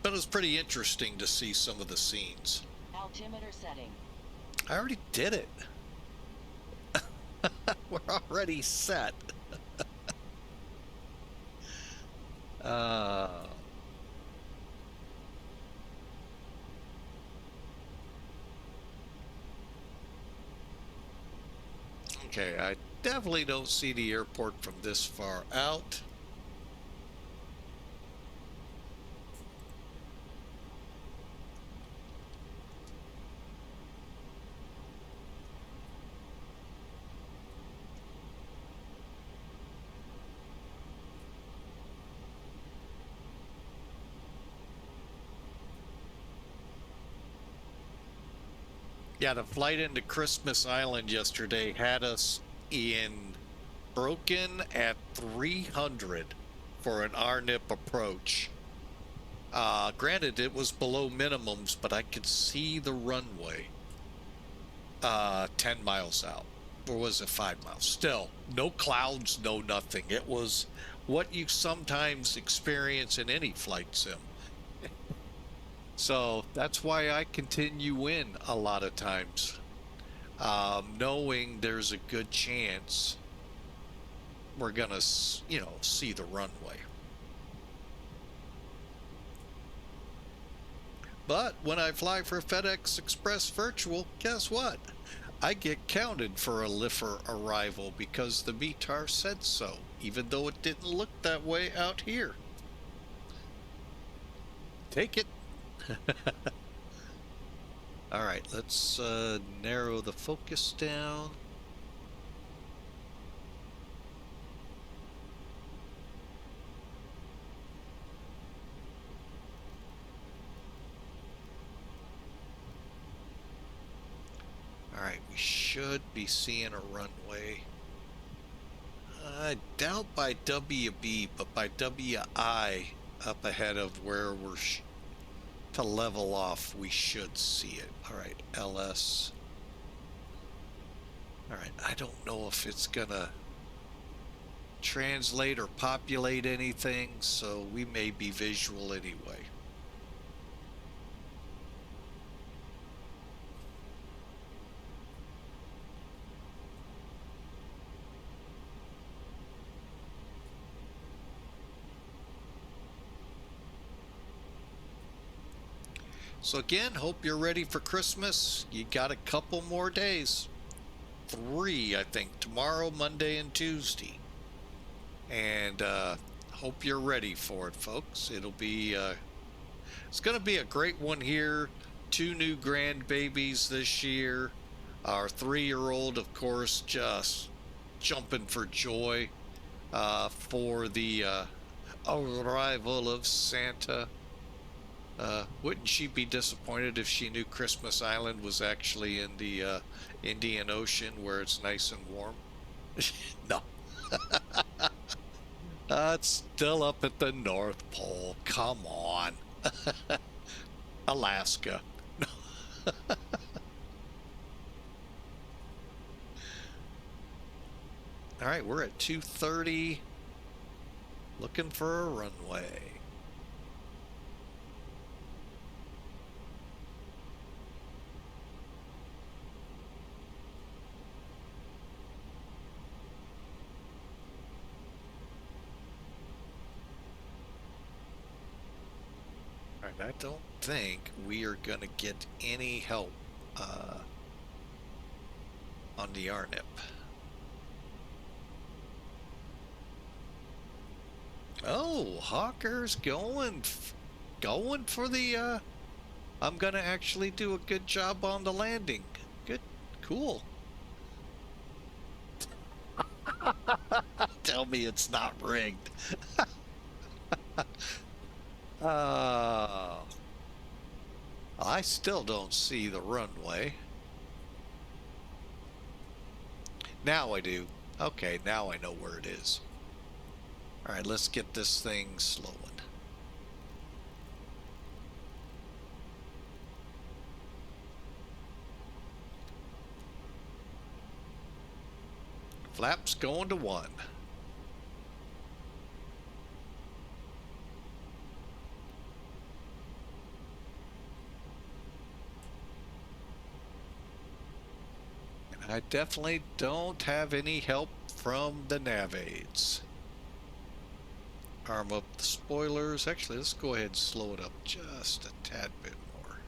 But it was pretty interesting to see some of the scenes. Altimeter setting. I already did it. We're already set. Okay, I definitely don't see the airport from this far out. Yeah, the flight into Christmas Island yesterday had us in Broken at 300 for an RNIP approach. Granted, it was below minimums, but I could see the runway 10 miles out. Or was it 5 miles? Still, no clouds, no nothing. It was what you sometimes experience in any flight sim. So that's why I continue in a lot of times, knowing there's a good chance we're gonna, see the runway. But when I fly for FedEx Express Virtual, guess what? I get counted for a LAKIR arrival because the METAR said so, even though it didn't look that way out here. Take it. All right, let's narrow the focus down. All right, we should be seeing a runway. I doubt by WB, but by WI up ahead of where we're to level off, we should see it. All right, LS. All right, I don't know if it's gonna translate or populate anything, so we may be visual anyway. So again, hope you're ready for Christmas. You got a couple more days. 3, I think, tomorrow, Monday, and Tuesday. And hope you're ready for it, folks. It'll be, it's going to be a great one here. 2 new grandbabies this year. Our 3-year-old, of course, just jumping for joy. for the arrival of Santa. Wouldn't she be disappointed if she knew Christmas Island was actually in the Indian Ocean where it's nice and warm? No. It's still up at the North Pole. Come on. Alaska. All right, we're at 2:30. Looking for a runway. All right, I don't think we are going to get any help on the RNIP. Oh, Hawker's going for the, I'm gonna actually do a good job on the landing. Good, cool. Tell me it's not rigged. I still don't see the runway. Now I do. Okay, now I know where it is. All right, let's get this thing slowing. Flaps going to 1. And I definitely don't have any help from the nav aids. Arm up the spoilers. Actually, let's go ahead and slow it up just a tad bit more.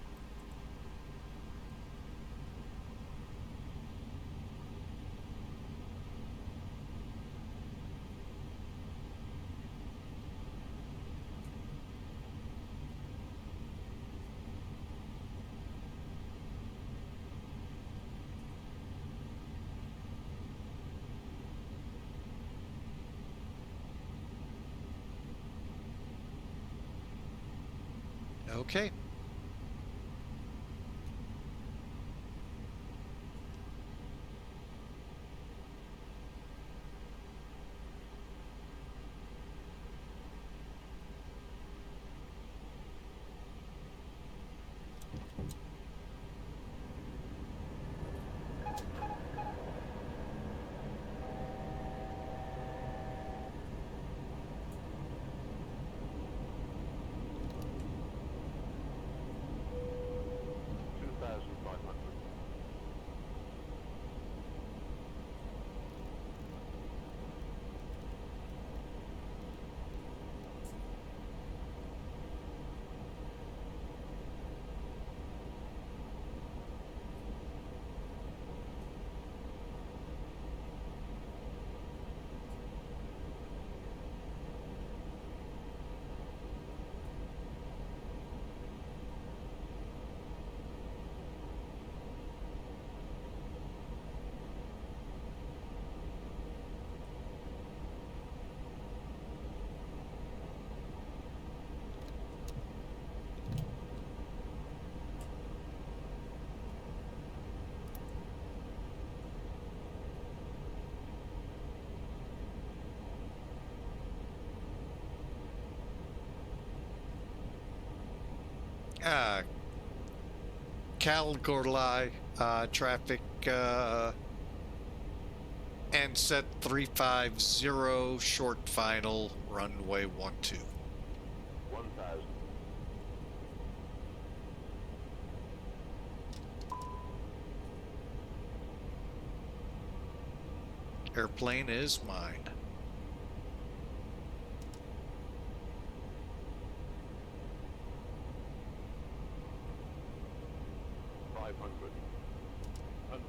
Okay. Kalgoorlie traffic and set 350 short final runway 12. 1000. Airplane is mine.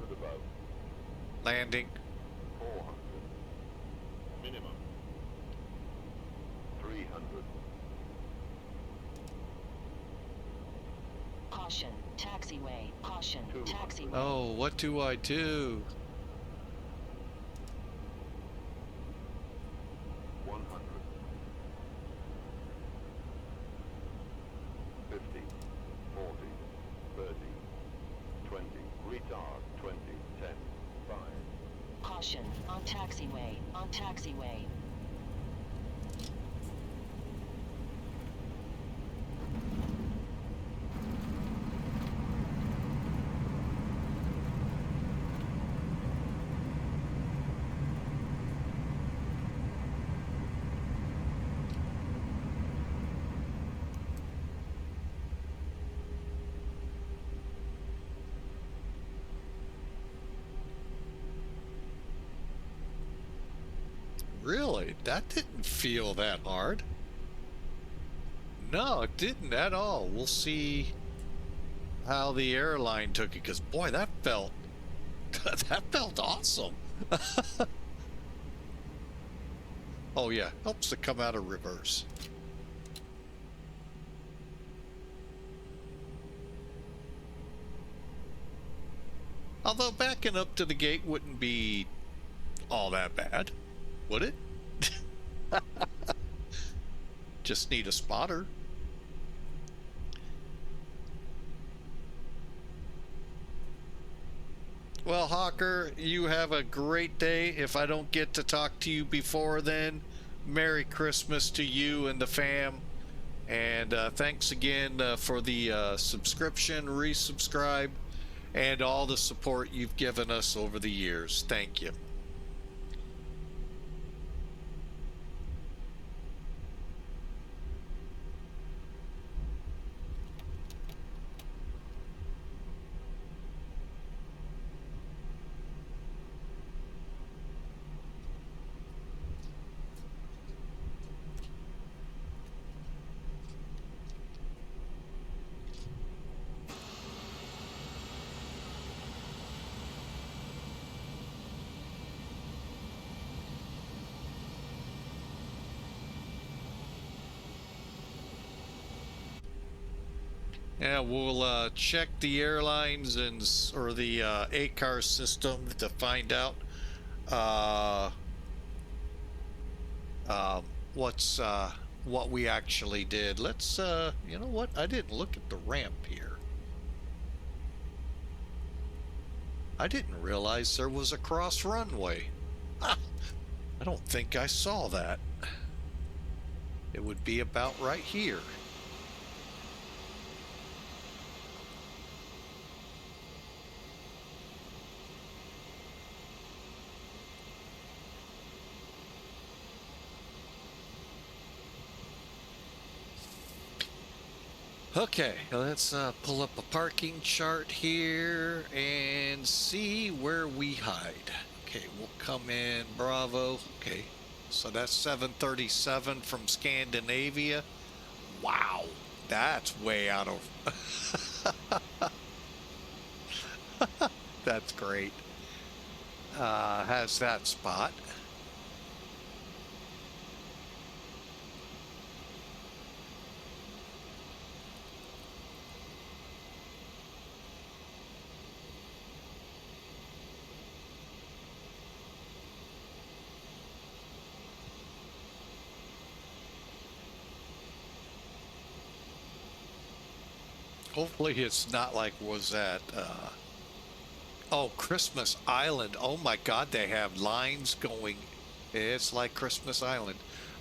Above. Landing. 400. Minimum. 300. Caution, taxiway. Caution, taxiway. Oh, what do I do? Retard 20, 10, 5. Caution, on taxiway, on taxiway. Really? That didn't feel that hard. No, it didn't at all. We'll see how the airline took it, because boy, that felt that felt awesome. Oh yeah, helps to come out of reverse. Although backing up to the gate wouldn't be all that bad, would it? Just need a spotter. Well, Hawker, you have a great day. If I don't get to talk to you before then, Merry Christmas to you and the fam. And thanks again for the subscription, resubscribe, and all the support you've given us over the years. Thank you. Yeah, we'll check the airlines or the ACAR system to find out what's what we actually did. Let's you know what? I didn't look at the ramp here. I didn't realize there was a cross runway. Ah, I don't think I saw that. It would be about right here. Okay, let's pull up a parking chart here and see where we hide. Okay, we'll come in Bravo. Okay, so that's 737 from Scandinavia. Wow, that's way out of... That's great. Has that spot. Hopefully it's not like was that oh, Christmas Island. Oh my God, they have lines going. It's like Christmas Island.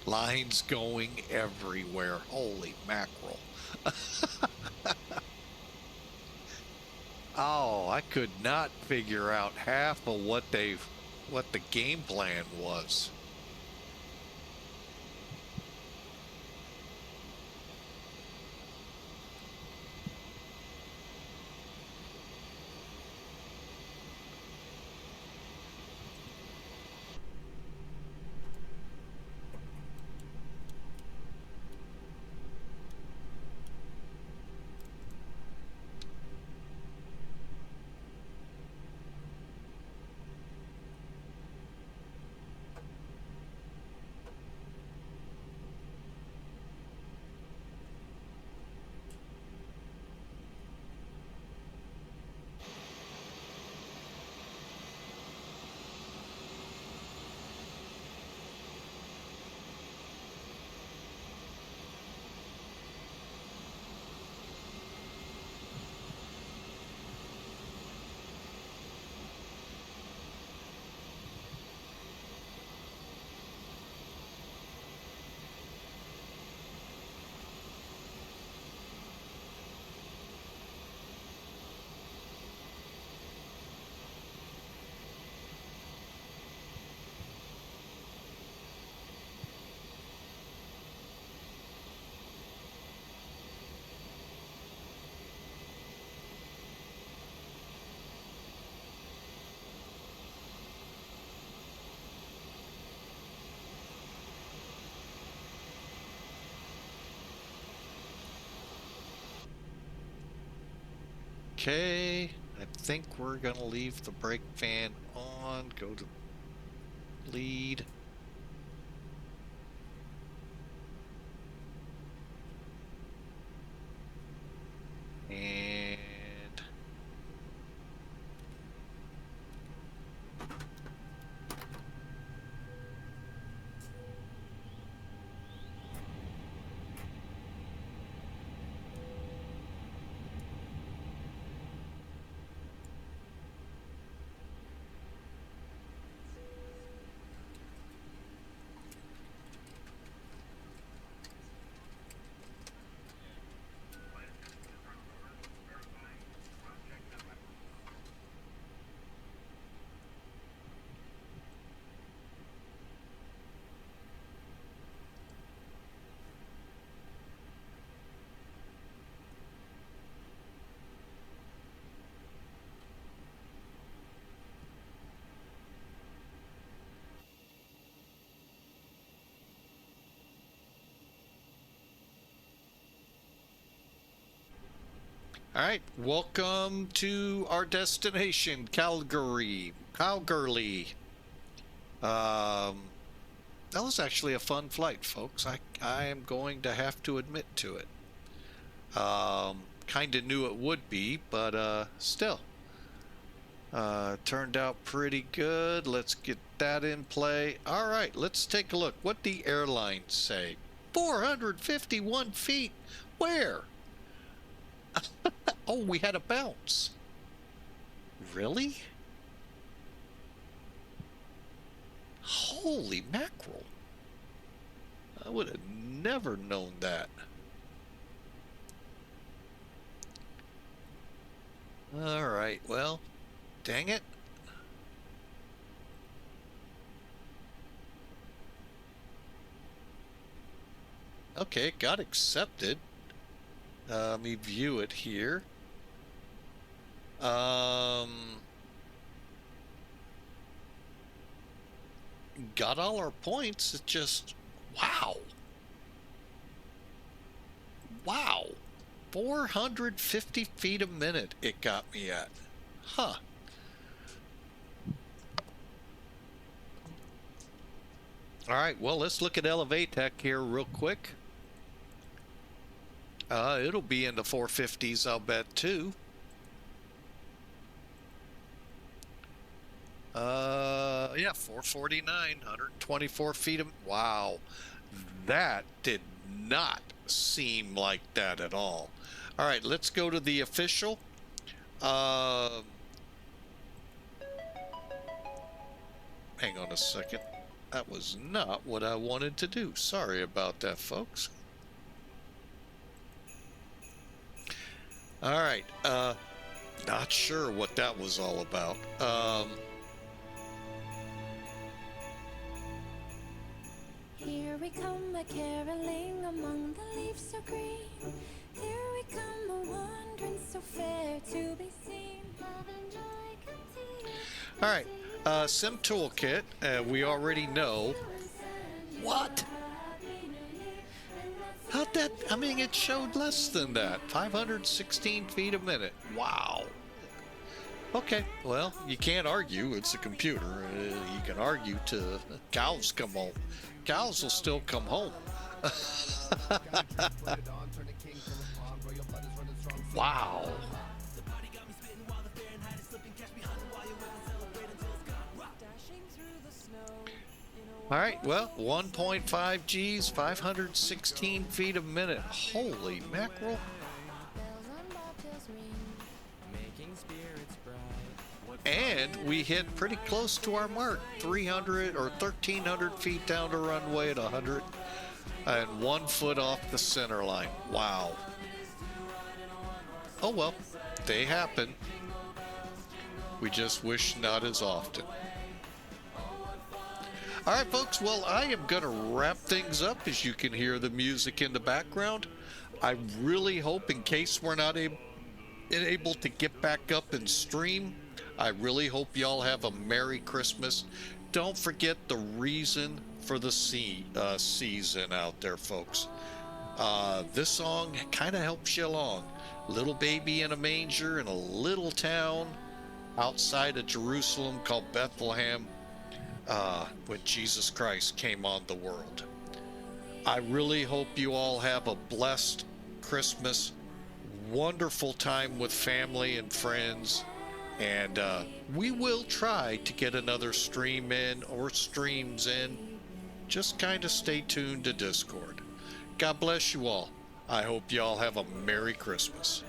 Lines going everywhere. Holy mackerel. Oh, I could not figure out half of what the game plan was. Okay, I think we're gonna leave the brake fan on, go to lead. And all right, welcome to our destination, Kalgoorlie. That was actually a fun flight, folks. I am going to have to admit to it. Kind of knew it would be, but still. Turned out pretty good. Let's get that in play. All right, let's take a look. What the airlines say. 451 feet. Where? Oh, we had a bounce. Really? Holy mackerel. I would have never known that. All right, well, dang it. Okay, it got accepted. Let me view it here. Got all our points. It just, wow. Wow. 450 feet a minute it got me at. Huh. All right, well, let's look at ElevaTech here real quick. It'll be in the 450s, I'll bet, too. Yeah, 449, 124 feet. Wow, that did not seem like that at all. All right, let's go to the official. Hang on a second. That was not what I wanted to do. Sorry about that, folks. All right, not sure what that was all about. Here we come a-caroling among the leaves so green. Here we come a-wandering so fair to be seen. Love and joy continue. All right, Sim Toolkit, we already know. What? How'd that, I mean, it showed less than that. 516 feet a minute. Wow. Okay, well, you can't argue. It's a computer. You can argue till cows come home. Cows will still come home. Wow. All right, well, 1.5 Gs, 516 feet a minute. Holy mackerel. And we hit pretty close to our mark, 300 or 1,300 feet down the runway at 100 and 1 foot off the center line. Wow. Oh well, they happen. We just wish not as often. All right, folks, well, I am going to wrap things up as you can hear the music in the background. I really hope, in case we're not able to get back up and stream, I really hope y'all have a Merry Christmas. Don't forget the reason for the season out there, folks. This song kind of helps you along. Little baby in a manger in a little town outside of Jerusalem called Bethlehem, when Jesus Christ came on the world. I really hope you all have a blessed Christmas, wonderful time with family and friends, and we will try to get another stream in or streams in. Just kind of stay tuned to Discord. God bless you all. I hope you all have a Merry Christmas.